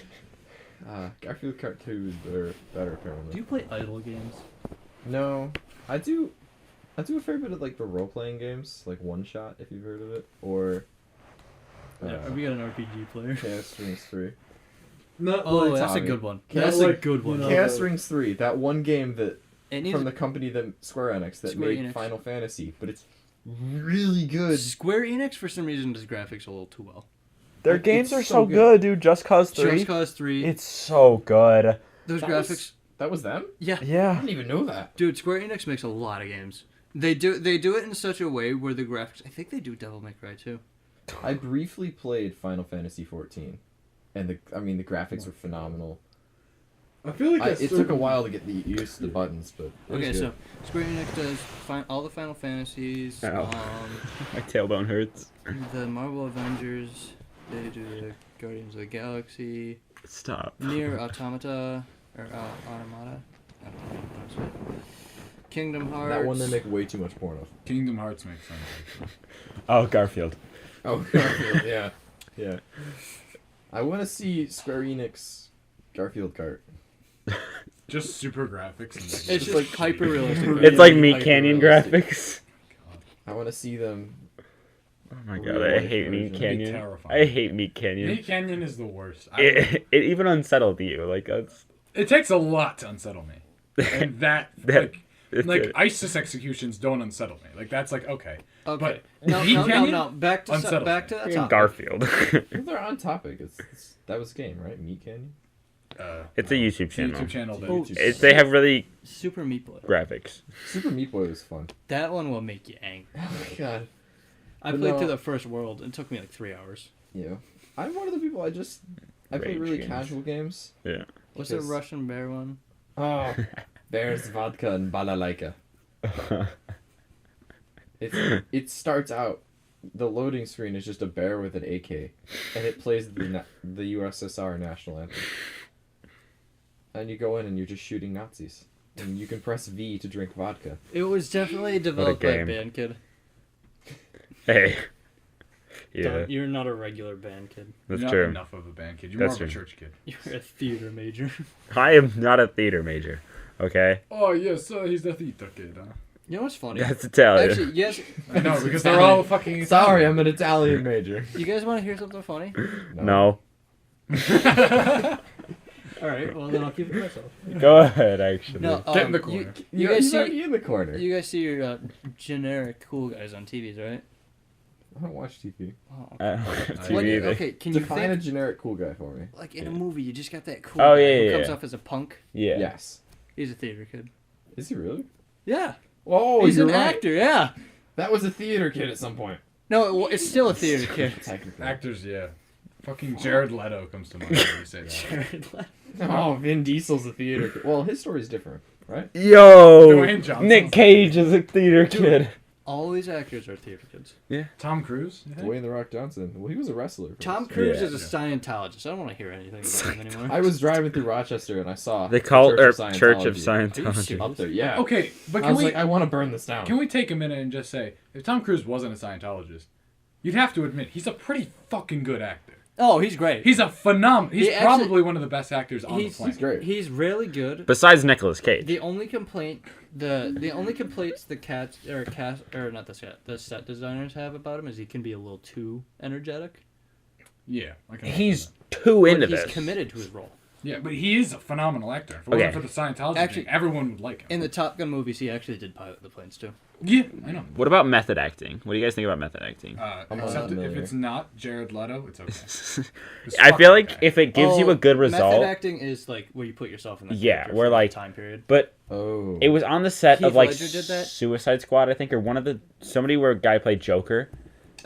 Garfield Kart 2 is better apparently. Do you play idle games? No, I do a fair bit of like the role playing games, like One Shot if you've heard of it, or Yeah, we got an RPG player. Chaos Rings 3. Not Oh, like that's a Tommy. good one. Can't That's like- a good one. you know, Chaos Rings 3, that one game that It needs from the company that Square Enix that Square made Enix. Final Fantasy, but it's really good. Square Enix for some reason does graphics a little too well. Their It's games are so so good. good, dude. Just Cause 3. Just Cause 3. It's so good. Those That graphics. That was them? Yeah. I Yeah. didn't even know that. Dude, Square Enix makes a lot of games. They do it in such a way where the graphics. I think they do Devil May Cry too. I briefly played Final Fantasy 14, and the graphics were phenomenal. I feel like It took a while to get used to the buttons, but it was Okay, good. so Square Enix does all the Final Fantasies, Ow. My tailbone hurts. the Marvel Avengers. They do the Guardians of the Galaxy, Stop. Nier Automata or Automata. I don't know how to pronounce it. Kingdom Hearts. That one they make way too much porn of. Kingdom Hearts makes sense. Oh, Garfield. Oh, Garfield, yeah. Yeah. I want to see Square Enix Garfield Kart. Just super graphics. And It's like, just like- hyper realistic. It's like Really Meat Canyon hyper-realistic. graphics. I want to see them. Oh my Real god, I life hate Meat version. Canyon. Terrifying. I hate Meat Canyon. Meat Canyon is the worst. It even unsettled you. Like, that's. It takes a lot to unsettle me, and that It's like good. ISIS executions don't unsettle me. Like that's like okay. Okay. But No, Meat no, no, Canyon no. Back to unsettles back me. to that topic. Garfield. If they're on topic, that was the game, right? Meat Canyon? It's a YouTube channel. YouTube channel. That Oh, They have really Super Meat Boy. graphics. Super Meat Boy was fun. That one will make you angry. Oh my god. I But played no. through the first world. It took me like 3 hours. Yeah. I'm one of the people, I play Rage really games. casual games. Yeah. What's the Because- Russian bear one? Oh. Bears, vodka, and balalaika. It starts out, the loading screen is just a bear with an AK, and it plays the USSR national anthem. And you go in and you're just shooting Nazis. And you can press V to drink vodka. It was definitely developed by game. Band Kid. Hey. Yeah, Don't- You're not a regular band kid. that's You're not true. enough of a band kid. You're That's more of a true. church kid. You're a theater major. I am not a theater major. Okay? Oh yes, he's the theater kid. Huh? You know what's funny? That's Italian. Actually, yes. I know because they're all fucking. Sorry, I'm an Italian major. You guys want to hear something funny? No. All right. Well, then I'll keep it to myself. Go ahead, actually. No, Get in the You, corner. you guys He's see. already in the corner. You guys see your generic cool guys on TVs, right? I don't watch TV. Oh, I don't have When TV When you- either. okay, can you Define a think generic cool guy for me. like in a movie you just got that cool Oh, guy yeah, who yeah, comes yeah. off as a punk? Yeah. Yes. He's a theater kid. Is he really? Yeah. Oh, He's you're an right. actor. Yeah. That was a theater kid at some point. No, it's still a theater kid. Technically. Actors, yeah. Fucking Jared Leto comes to mind when you say that. Jared Leto. Oh, Vin Diesel's a theater kid. Well, his story's different, right? Yo! Dwayne Johnson. Nick Cage is a theater kid. All these actors are theater kids. Tom Cruise. you think? Dwayne the Rock Johnson. Well, he was a wrestler. Tom first. Cruise Yeah. is a Scientologist. I don't want to hear anything about him anymore. I was driving through Rochester and I saw The cult or Church Church of Scientology Scientology. up there. Yeah. Okay, but I can was we like, I want to burn this down. can we take a minute and just say if Tom Cruise wasn't a Scientologist, you'd have to admit he's a pretty fucking good actor. Oh, he's great. He's a phenomenal. He's He actually- probably one of the best actors on the He's- planet. He's great. He's really good. Besides Nicolas Cage. The only complaint the only complaints the set designers have about him is he can be a little too energetic. Yeah, I can He's understand too But into he's this. committed to his role. Yeah, but he is a phenomenal actor. If it Okay. wasn't for the Scientology Actually- thing, everyone would like him. In the Top Gun movies, he actually did pilot the planes too. Yeah, I know. What about method acting? What do you guys think about method acting? I'm not Except if familiar. it's not Jared Leto, it's okay. Just I fuck feel that like guy. if it gives you a good result, Method acting is like where you put yourself in that Yeah, character where, for like- that time period. but Oh. it was on the set Heath of like Ledger did that? Suicide Squad, I think, or one of the somebody where a guy played Joker.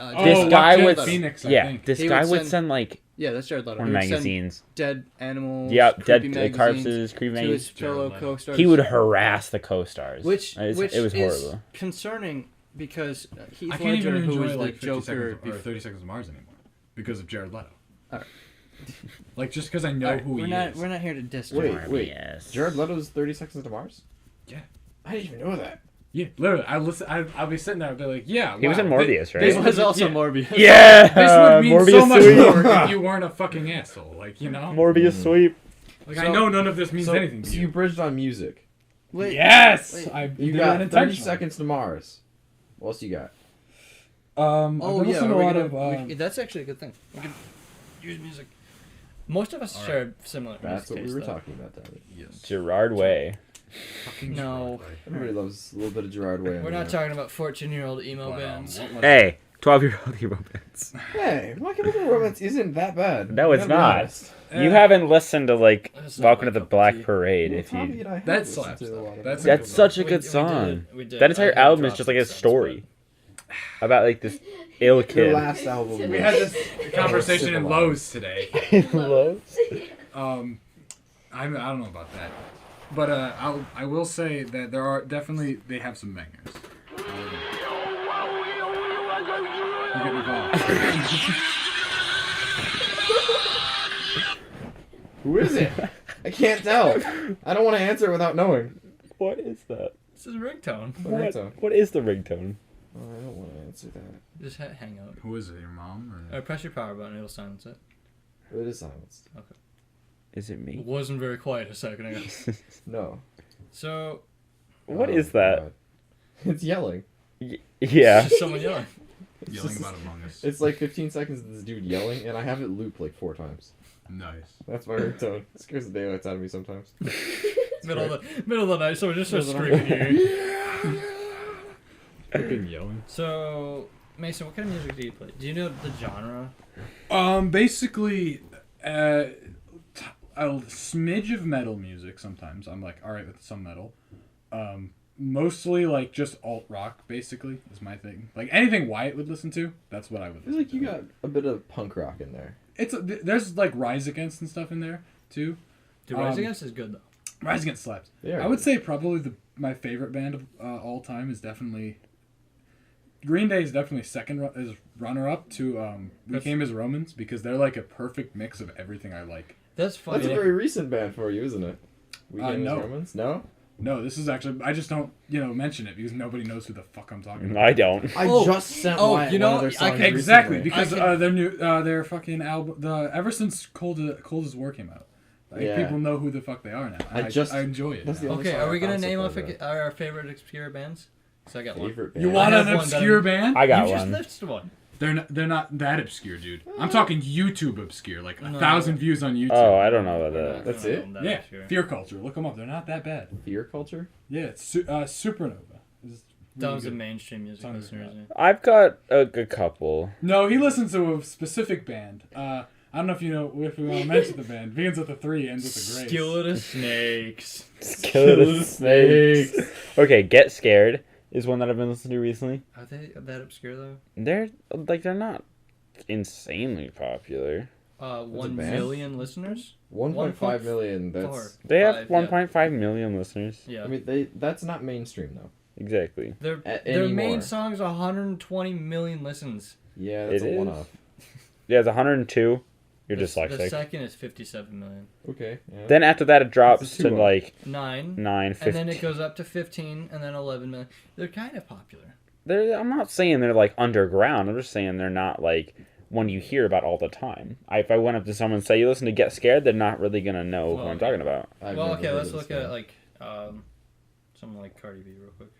Oh, This guy Joaquin would Phoenix, I yeah, think. this He guy would would send- send like Yeah, that's Jared Leto. on He would send magazines. dead animals. Yeah, dead creepy corpses, magazines creepy to his magazines. fellow Jared Leto. co-stars. He would harass the co-stars. which it was is horrible. concerning because Heath I can't Ledger, even who enjoy was like like 50 Joker, seconds or before- 30 Seconds of Mars anymore because of Jared Leto. Alright. Like just because I know Alright, who he we're is. not here to diss. Wait, Jared. wait. Yes. Jared Leto's 30 Seconds to Mars? Yeah. I didn't even know that. Yeah, literally. I'll be sitting there and be like, yeah. He was wow, in Morbius, right? This This was would- also yeah. Morbius. Yeah, This would mean so Morbius much sweep. more if you weren't a fucking asshole. Like, you know? Morbius sweep. Like, So- I know none of this means So, anything to so you. you bridged on music. Wait, Yes! Wait. I You did got that 30 intentionally. Seconds to Mars. What else you got? I've Oh been yeah, listening are to we a lot gonna, of. we, that's actually a good thing. We can use music. Most of us All right. share similar That's music what we tastes, were though. talking about, Daddy. Yes. Gerard Way. Fucking No. Gerard Way. Everybody loves a little bit of Gerard Way. We're not talking about 14-year-old emo But, bands. what was Hey, 12-year-old hero bands. Hey, My Chemical Romance isn't that bad. No, it's Gotta be not. honest. it? You haven't listened to like That's not Welcome my to the cup of Black tea. Parade. Well, If Tommy you and I have That listened slaps, to a though. lot of That's it. a that's good such a We- good we song. we did. That entire I album is dropped just like a some story about like this ill Your kid. last album. We had this conversation in Lowe's today. Love. I don't know about that, but I will say that there are definitely they have some bangers. You get me going. Who is it? I can't tell. I don't want to answer without knowing. What is that? This is a ringtone. What is the ringtone? Oh, I don't want to answer that. Just hang out. Who is it? Your mom? Or? Press your power button. It'll silence it. It is silenced. Is it It me? wasn't very quiet a second ago. No. So What Oh, is that? God. It's yelling. Yeah. it's just someone yelling. Yelling about Among Us. It's like 15 seconds of this dude yelling, and I have it looped like 4 times. Nice. That's my ringtone. It scares the daylights out of me sometimes. Middle of the night, someone just starts screaming at you. Fucking yelling. So, Mason, what kind of music do you play? Do you know the genre? Basically, a smidge of metal music. Sometimes I'm like, all right with some metal. Mostly like just alt rock. Basically, is my thing. Like anything Wyatt would listen to, that's what I would. I feel Listen like you to. got a bit of punk rock in there. There's like Rise Against and stuff in there too. Dude, Rise Against is good though. Rise Against slaps. They are I would good. say probably my favorite band of all time is definitely Green Day is definitely is runner up to We Came as Romans because they're like a perfect mix of everything I like. That's funny. That's a very recent band for you, isn't it? We Came no. as Romans? No? No, this is actually I just don't mention it because nobody knows who the fuck I'm talking about. I don't. I Oh, just sent oh, Wyatt you one know, of their I songs can- Exactly recently. because I can- their new their fucking album ever since Cold as War came out, like, Yeah. people know who the fuck they are now. I I enjoy it. that's the now. only Okay, song are we I gonna found so name far off good. our favorite obscure bands? So I got one. Favorite band. You want I an have one that obscure I'm- band? I got You just one. listed one. They're not that obscure, dude. I'm talking YouTube obscure, like No. 1,000 views on YouTube. Oh, I don't know about We're that. not That's gonna it? name them that Yeah, obscure. Fear Culture. Look them up. They're not that bad. Fear Culture? Yeah, it's Supernova. It's That really was a good. mainstream music Songs listener, like isn't it? I've got a couple. No, he listens to a specific band. I don't know if you know if we want to mention the band. Begins with a 3, ends with a grace. Skillet of Snakes. Skeleton snakes. Okay, Get Scared is one that I've been listening to recently. Are they that obscure though? They're not insanely popular. 1 band? million listeners? 1.5 million. That's. Four. They have 5, yeah. 1.5 million listeners. Yeah. I mean, that's not mainstream though. Exactly. their anymore. main song's 120 million listens. Yeah, that's It a is. one-off. Yeah, it's 102. You're The dyslexic. second is 57 million. Okay. Yeah. Then after that, it drops It's a to 2-0. like 9. 9, And 15. then it goes up to 15 and then 11 million. They're kind of popular. I'm not saying they're like underground. I'm just saying they're not like one you hear about all the time. If I went up to someone and say, "You listen to Get Scared," they're not really gonna know who Well, I'm talking about. I've Well, never okay, heard let's of look this at band. like someone like Cardi B real quick.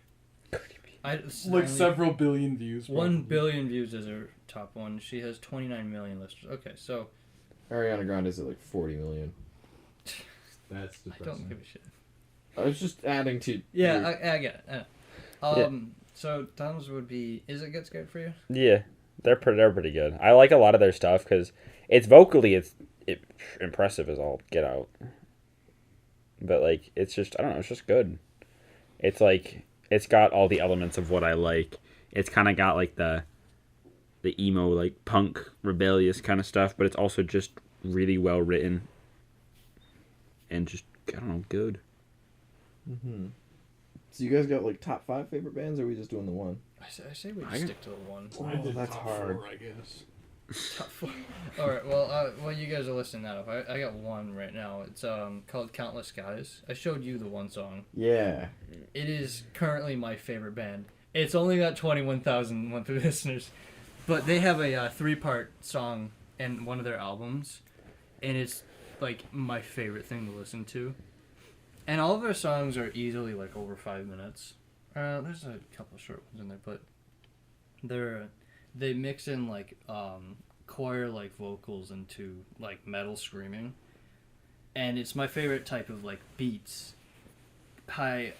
Like Only several billion views. 1 billion views is her top one. She has 29 million listeners. Okay, so Ariana Grande is at like 40 million. That's I depressing. don't give a shit. I was just adding to. Yeah, your- I get it. So Tom's would be. Is it Get Scared for you? Yeah, they're pretty good. I like a lot of their stuff because it's vocally it's impressive as all get out. But like it's just I don't know, it's just good. It's like it's got all the elements of what I like. It's kind of got like the emo like punk rebellious kind of stuff, but it's also just really well written and just I don't know, good. Mm-hmm. So you guys got like top 5 favorite bands, or are we just doing the one? I say we I- stick to the one. Oh, that's hard. I guess. Top 4. All right. Well, while you guys are listening that up, I got one right now. It's called Countless Skies. I showed you the one song. Yeah. It is currently my favorite band. It's only got 21,000 monthly listeners, but they have a 3-part song in one of their albums, and it's like my favorite thing to listen to. And all of their songs are easily like over 5 minutes. There's a couple of short ones in there, but they mix in like choir like vocals into like metal screaming, and it's my favorite type of like beats. High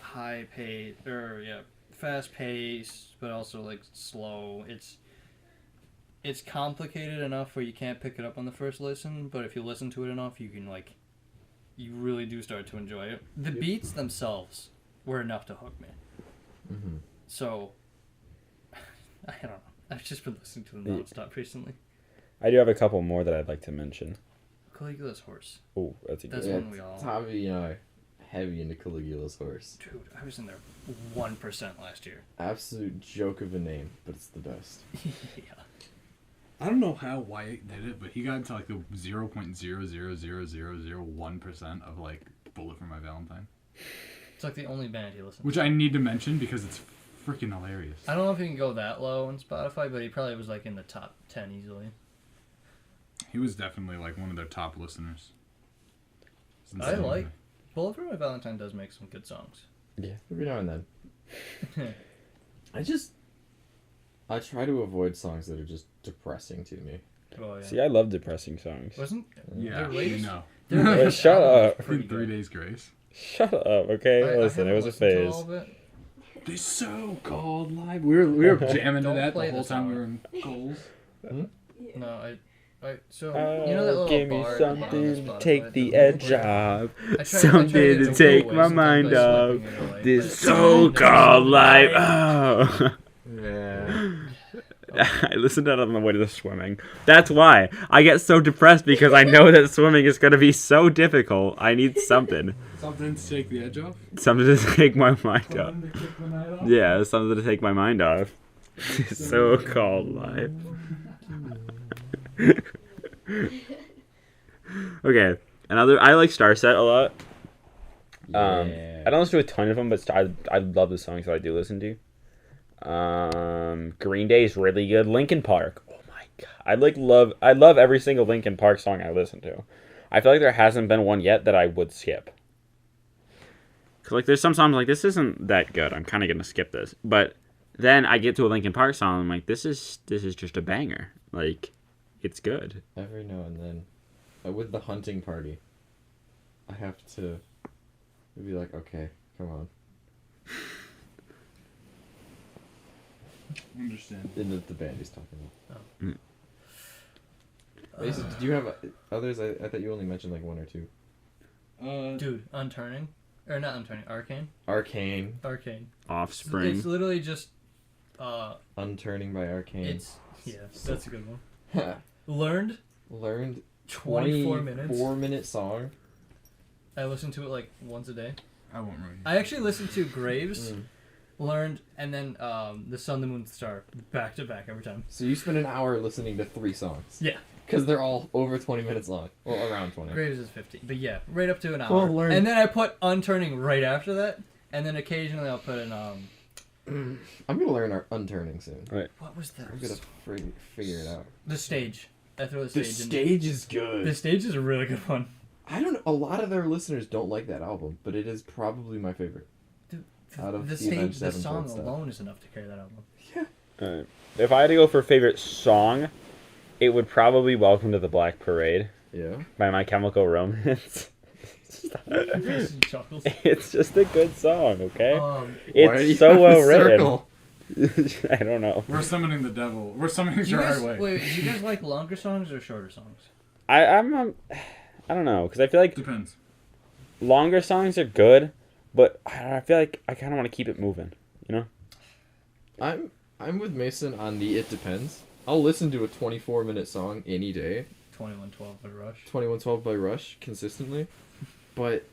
pace or yeah, fast pace, but also like slow. It's complicated enough where you can't pick it up on the first listen, but if you listen to it enough, you can like. You really do start to enjoy it. The beats themselves were enough to hook me. Mm-hmm. So, I don't know. I've just been listening to them nonstop recently. I do have a couple more that I'd like to mention. Caligula's Horse. Oh, that's a good That's one. one we all... Tommy and I heavy into Caligula's Horse. Dude, I was in there 1% last year. Absolute joke of a name, but it's the best. Yeah. I don't know how Wyatt did it, but he got into like the 0.0000001% of like Bullet for My Valentine, It's like the only band he listens which I need to mention because it's freaking hilarious. I don't know if he can go that low on Spotify, but he probably was like in the top 10 easily. He was definitely like one of their top listeners. It's I insane. like Bullet for My Valentine does make some good songs. Yeah, every now and then. I try to avoid songs that are just depressing to me. Oh yeah. See, I love depressing songs. Wasn't Yeah, their you layest, know. their latest Shut album was up. pretty 3 good. Days Grace. Shut up, okay? Listen, it haven't was a listened to phase. all of it. They so called live. We were jamming to Don't that play the whole the time song. we were in Coles. No, so you know that little give me bar at the bottom of something to Spotify take that the doesn't edge play? off. I tried Something to to get it take away, my sometimes mind by off. swiping it away, This but so-called life. Oh. Yeah. I listened to it on the way to the swimming. That's why I get so depressed because I know that swimming is going to be so difficult. I need something. Something to take the edge off. Something to take my mind off. Something to kick the night off. Yeah, something to take my mind off. So-called life. Okay, another. I like Starset a lot. Yeah. I don't listen to a ton of them, but I love the songs that I do listen to. Green Day is really good. Linkin Park. Oh my god, I love every single Linkin Park song I listen to. I feel like there hasn't been one yet that I would skip. Cause like there's some songs like this isn't that good. I'm kind of gonna skip this, but then I get to a Linkin Park song and I'm like this is just a banger. Like it's good. Every now and then, with the hunting party, I have to be like, okay, come on. Understand. In the band he's talking about. Mm. Mason, did you have others? I thought you only mentioned like 1 or 2. Dude, Unturning. Or not Unturning, Arcane. Arcane. Arcane. Offspring. It's literally just, Unturning by Arcane. yeah, that's a good one. Learned, Learned 24 minutes. 4-minute song. I listen to it like once a day. I won't really. I actually listened to Graves, Mm. Learned, and then The Sun, the Moon, the Star, back to back every time. So you spend an hour listening to 3 songs. Yeah. Because they're all over 20 minutes long. Or around 20. Graves is 50. But yeah, right up to an hour. Well, Learned. And then I put Unturning right after that, and then occasionally I'll put in, I'm going to learn our Unturning soon. what was that? I'm going to figure it out. The Stage. I throw the The Stage in. stage is good. The Stage is a really good one. I don't know. A lot of their listeners don't like that album, but it is probably my favorite. Out of The the Avenged Stage, the Sevenfold song stuff. alone is enough to carry that album. Alright. If I had to go for favorite song, it would probably Welcome to the Black Parade Yeah. by My Chemical Romance. He chuckles. It's just a good song, okay? Why do It's you so have a well written. circle? I don't know. We're summoning the devil. We're summoning Do you Gerard guys, Way. wait, do you guys like longer songs or shorter songs? I'm I don't know, because I feel like Depends. longer songs are good, but I don't know, I feel like I kind of want to keep it moving. I'm with Mason on the it depends. I'll listen to a 24-minute song any day. 2112 by Rush. 2112 by Rush consistently. But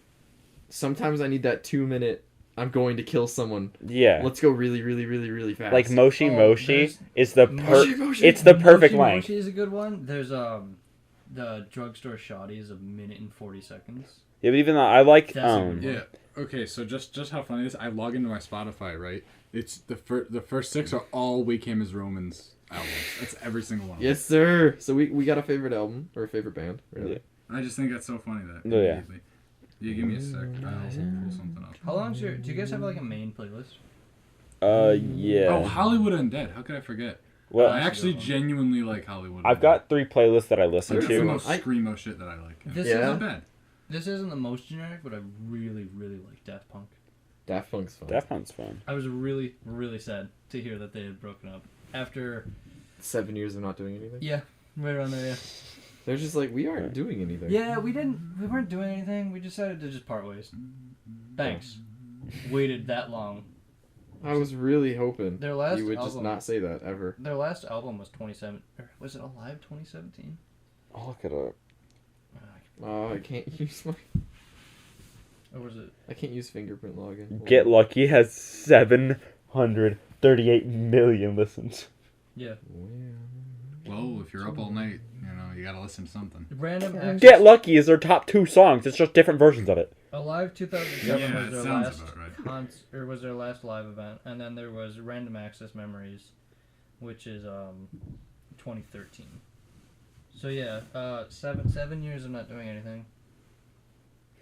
sometimes I need that 2-minute I'm going to kill someone. Yeah. Let's go really, really, really, really fast. Like Moshi Oh, Moshi there's- is the Moshi Moshi. it's the perfect Moshi length. Moshi is a good one. There's the Drugstore Shoddy is a minute and 40 seconds. Yeah, but even though I like That's a good Yeah. Okay, so just how funny it is. I log into my Spotify, right? It's the first 6 are all We Came as Romans albums. That's every single one. Of them. Yes, sir. So we got a favorite album or a favorite band, really. Yeah. I just think that's so funny that. Oh, yeah. immediately- You give me a sec. I'll pull something up. How long's your? Do you guys have like a main playlist? Yeah. Oh, Hollywood Undead. How could I forget? Well, I actually genuinely like Hollywood. I've Undead. got 3 playlists that I listen There's some to. most screamo shit that I like. This Yeah. Not bad. This isn't the most generic, but I really, really like Daft Punk. Daft Punk's fun. Daft Punk's fun. I was really, really sad to hear that they had broken up after. 7 years of not doing anything. Yeah, right around there. Yeah. They're just like, we aren't doing anything. Yeah, we weren't doing anything. We decided to just part ways. Thanks. Waited that long. I was really hoping Their last you would just album- not say that ever. Their last album was 27. Or was it Alive 2017? I'll look it up. Oh, I can't use my. Or was it? I can't use fingerprint login. Get Lucky has 738 million listens. Yeah. Well, if you're up all night, you gotta listen to something. Random Access. Get Lucky is their top 2 songs. It's just different versions of it. Alive 2007 Yeah, was it their sounds last about right. was their last live event, and then there was Random Access Memories, which is 2013. So yeah, 7 years of not doing anything.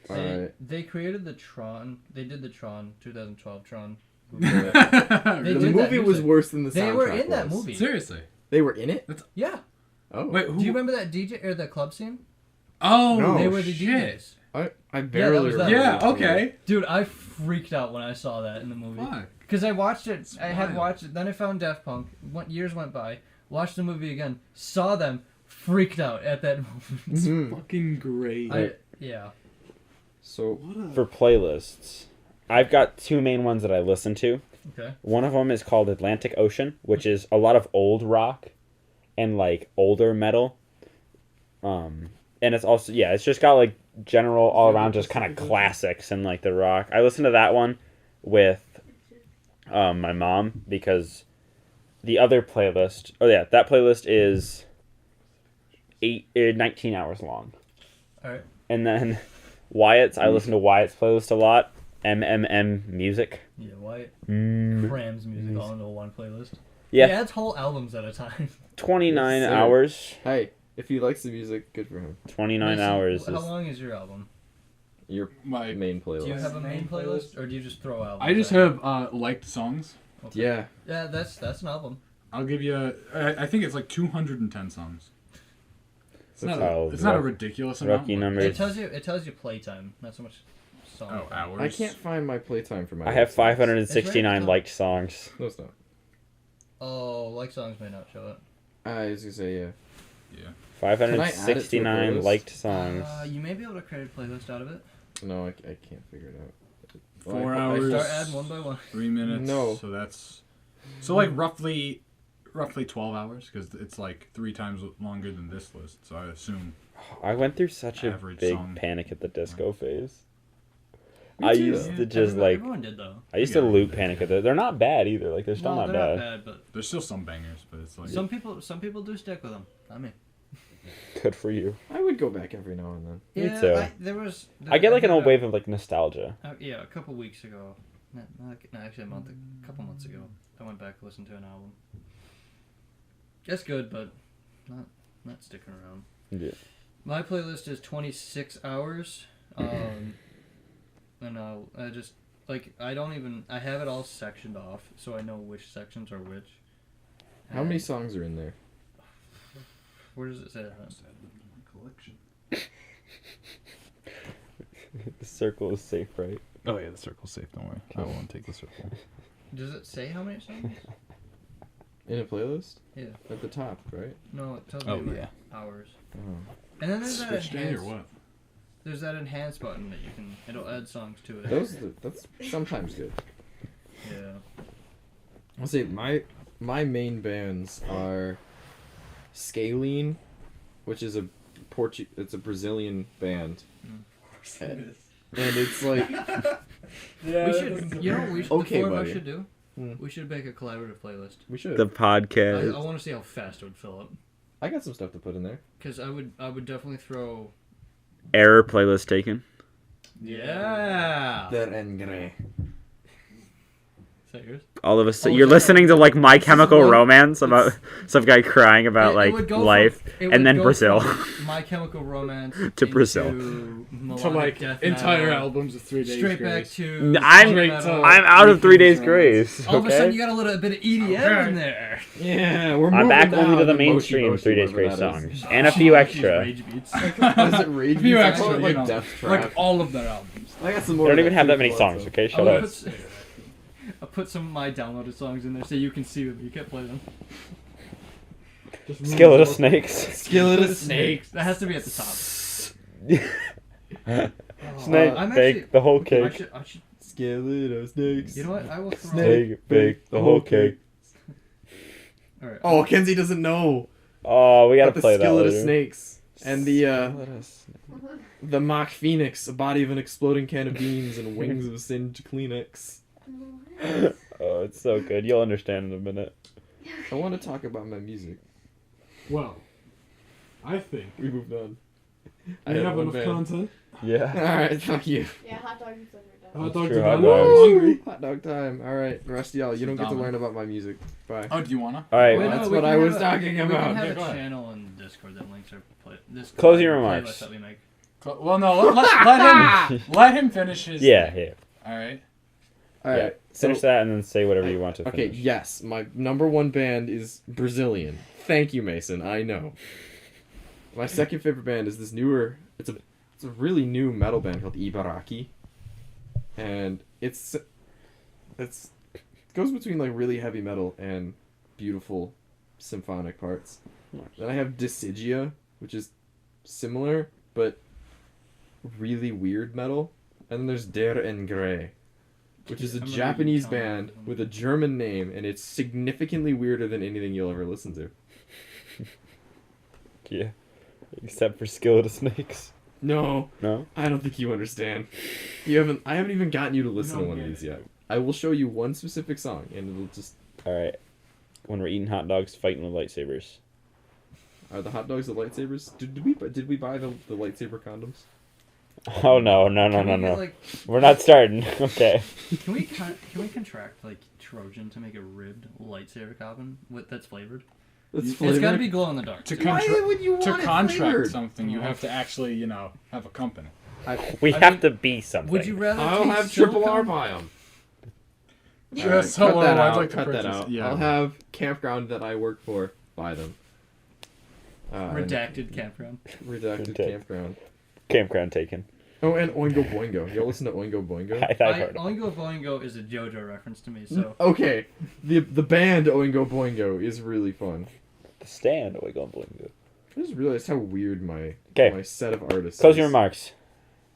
They created the Tron. They did the Tron 2012 Tron. Movie. The did movie that was music. worse than the soundtrack. They were in that was. movie. Seriously. They were in it. Yeah. Oh. Wait, who? Do you remember that DJ or the club scene? Oh, No. They were the shit. DJs. I barely was that. remember. Yeah. the movie. Okay. Dude, I freaked out when I saw that in the movie. Why? Because I watched it. It's I had wild. watched it. Then I found Daft Punk. Years went by. Watched the movie again. Saw them. Freaked out at that moment. It's Mhm. fucking great. Yeah. So For playlists, I've got 2 main ones that I listen to. Okay. One of them is called Atlantic Ocean, which is a lot of old rock and like older metal. And it's also it's just got like general all around just kind of classics and like the rock. I listen to that one with my mom because the other playlist. Oh yeah, that playlist is 19 hours long. All right. And then Wyatt's. I listen to Wyatt's playlist a lot. MMM music. Yeah. Wyatt Mm. crams music all into one playlist. Yeah. He adds whole albums at a time. 29 Yes, sir. hours. hey, if he likes the music, good for him. 29 Mason, hours. How Is, long is your album? Your My, main playlist. Do you have a main playlist, or do you just throw albums? I just at? have liked songs. Okay. Yeah. Yeah, that's an album. I'll give you. I think it's like 210 songs. It's not. Oh, It's not a rock- ridiculous amount. Rookie but- numbers. It tells you playtime, not so much song. Oh, hours. I can't find my playtime for my. I have websites. 569 It's right liked songs. No, it's not. Oh, like songs may not show it. I was gonna say yeah. Yeah. 569 playlist? liked songs. You may be able to create a playlist out of it. No, I can't figure it out. 4 I hours. Start adding one by one. 3 minutes. No. So that's. So like roughly 12 hours because it's like 3 times longer than this list. So I assume. I went through such a Average big song. Panic at the Disco phase. Me I too. used to just like Everyone did though. I used to Yeah. loop Panic at the. They're not bad either. Like they're still Well, not they're bad. not bad, but There's still some bangers, but it's like. some people do stick with them. I mean, Good for you. I would go back every now and then. Me yeah, too. I get like an old wave of like nostalgia. Yeah, a couple weeks ago. Actually, a couple months ago, I went back to listen to an album. It's good, but not sticking around. Yeah. My playlist is 26 hours, and I just I have it all sectioned off, so I know which sections are which. How many And- songs are in there? Where does it say that? Collection. The circle is safe, right? Oh yeah, the circle's safe. Don't worry. I won't take the circle. Does it say how many songs? In a playlist? Yeah. At the top, right? No, it tells Oh, me my yeah. hours. Oh. And then there's that Switch day or enhance. what? There's that enhance button that you can. It'll add songs to it. That's sometimes good. Yeah. I'll say my main bands are Scalene, which is it's a Brazilian band. And it's like we should. You know what we should, Okay, the four of us buddy. should do? Hmm. We should make a collaborative playlist. we should. The I podcast. want to see how fast it would fill up. I got some stuff to put in there. Cause I would definitely throw. Error playlist taken. Yeah. Der Engre. Is that yours? All of us. Oh, You're so- listening to like My Chemical one- Romance about some guy crying about It like would go life, it and would then go Brazil. from My Chemical Romance To Brazil. into To melodic like death entire metal, albums of 3 Days straight back Grace. to I'm- straight Straight metal. to- I'm out of 3 Days Romance. Grace. All of a sudden, Okay. you got a little bit of EDM Okay. in there. Yeah, we're I'm moving back now only to the Moshi mainstream Moshi, 3 Days whatever Grace that is. songs and a few Jeez, extra. Rage beats. What is it, Rage? A few Beats? I extra, call it, like you know, Death Trap. Like all of their albums. I got some I more. don't of even that have that too, many if you songs. want Okay, I shut would up. put, I put some of my downloaded songs in there so you can see them. You can't play them. Skillet of Snakes. some. Skillet of Snakes. That has to be at the top. Snake, I'm bake actually- the whole I cake. should. Skillet of Snakes. You know what? I will throw. Snake, bake the whole cake. All right. Oh, Kenzie doesn't know Oh, we gotta about the play that Skillet of later. Snakes and the Skillet of Snakes. the Mach Phoenix, a body of an exploding can of beans and wings of singed Kleenex. Oh, it's so good. You'll understand in a minute. I want to talk about my music. Well, I think We moved on. we have enough content. Yeah. All right, fuck you. Yeah, hot dogs and sugar dough. Hot That's dogs true, are hot done. dogs. I'm hungry. Hot dog time. All right, the rest of y'all, you don't get to learn about my music. Bye. Oh, do you wanna? All right. Wait, that's what I was talking We about. can have Yeah, a go ahead. channel in Discord that links our this Closing playlist remarks. that we make. Well, no. Let him finish his. Yeah, thing. yeah. All right. All right. Yeah. Finish that and then say whatever you want to Okay, finish. yes, my number one band is Brazilian. Thank you, Mason. I know. My second favorite band is this newer. It's a really new metal band called Ibaraki, and it goes between like really heavy metal and beautiful symphonic parts. Then I have Decidia, which is similar but really weird metal, and then there's Der Engre, which is a I'm gonna Japanese tell me band about them. with a German name, and it's significantly weirder than anything you'll ever listen to. Yeah. Except for Skillet of Snakes. No, No? I don't think you understand. I haven't even gotten you to listen to one of these yet. I will show you one specific song, and it'll just. Alright. When we're eating hot dogs, fighting with lightsabers. Are the hot dogs the lightsabers? Did we buy the lightsaber condoms? Oh no, no, no, Can no, we no. get, like, We're not starting. Okay. can we contract like Trojan to make a ribbed lightsaber coffin that's flavored? That's It's got to be glow in the dark. To Why would you to want it contract flavored? something, you have to actually, have a company. We I have mean, to be something. Would you rather? I'll taste have triple R silicone? buy them. Just cut hello, that I'd out. like to cut that purchase- out. yeah. I'll have campground that I work for buy them. And Redacted campground. redacted Redacted. campground. Campground taken. Oh, and Oingo Boingo. Y'all listen to Oingo Boingo? I've heard. Oingo Boingo is a JoJo reference to me, so Okay, the band Oingo Boingo is really fun. The stand. Oh, we going bling. I just realized how weird my 'Kay. my set of artists. Closing is. remarks.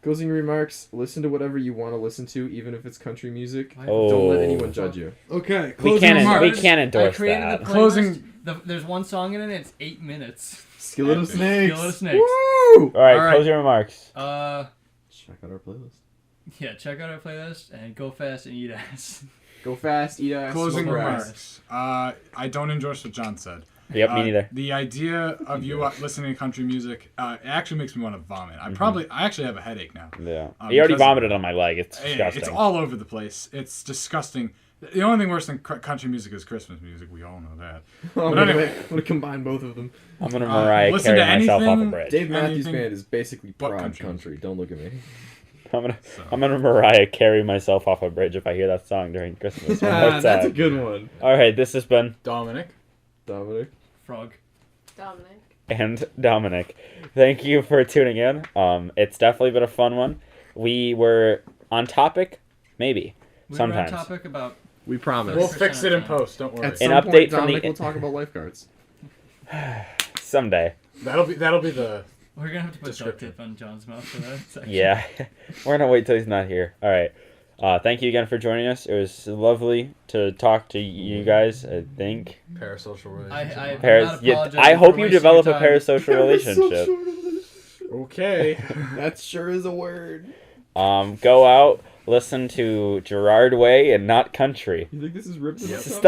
Closing remarks. Listen to whatever you want to listen to, even if it's country music. Oh. Don't let anyone judge you. Okay, We closing can't. remarks. We can't I endorse created that. the playlist. Closing- There's one song in it. It's 8 minutes. Skillet of Epic. Snakes. Skillet of Snakes. Woo! All right. All right. Closing remarks. Check out our playlist. Yeah, check out our playlist and go fast and eat ass. Go fast, eat ass. Closing smoke remarks. I don't endorse what John said. Yep. Me neither. The idea of you listening to country music, it actually makes me want to vomit. Mm-hmm. I actually have a headache now. Yeah. He already because- vomited on my leg. It's Yeah, disgusting. it's all over the place. It's disgusting. The only thing worse than country music is Christmas music. We all know that. I'm But gonna, anyway. I'm gonna combine both of them. I'm gonna Mariah listen carry to myself off a anything- bridge. Dave Matthews Anything Band is basically but prog country. country. Don't look at me. So. I'm gonna Mariah carry myself off a bridge if I hear that song during Christmas. One more That's a time. good one. All right. This has been Dominic. Dominic. Frog. Dominic. and Dominic. Thank you for tuning in. It's definitely been a fun one. we were on topic, maybe. We Sometimes. were on topic about We promise. We'll 30% fix it in of time. post. Don't worry. At An some update point, from the- Dominic will talk about lifeguards. Someday. That'll be the. We're gonna have to put duct Description. tape on John's mouth for that section. Yeah. We're gonna wait till he's not here. All right. Thank you again for joining us. It was lovely to talk to you guys. I think. Parasocial relationship. I- Paras- yeah, apologizing I for hope you wasting develop a your time. parasocial relationship. Okay. That sure is a word. Go out, listen to Gerard Way and not country. You think this is ripped? Yep. Stop.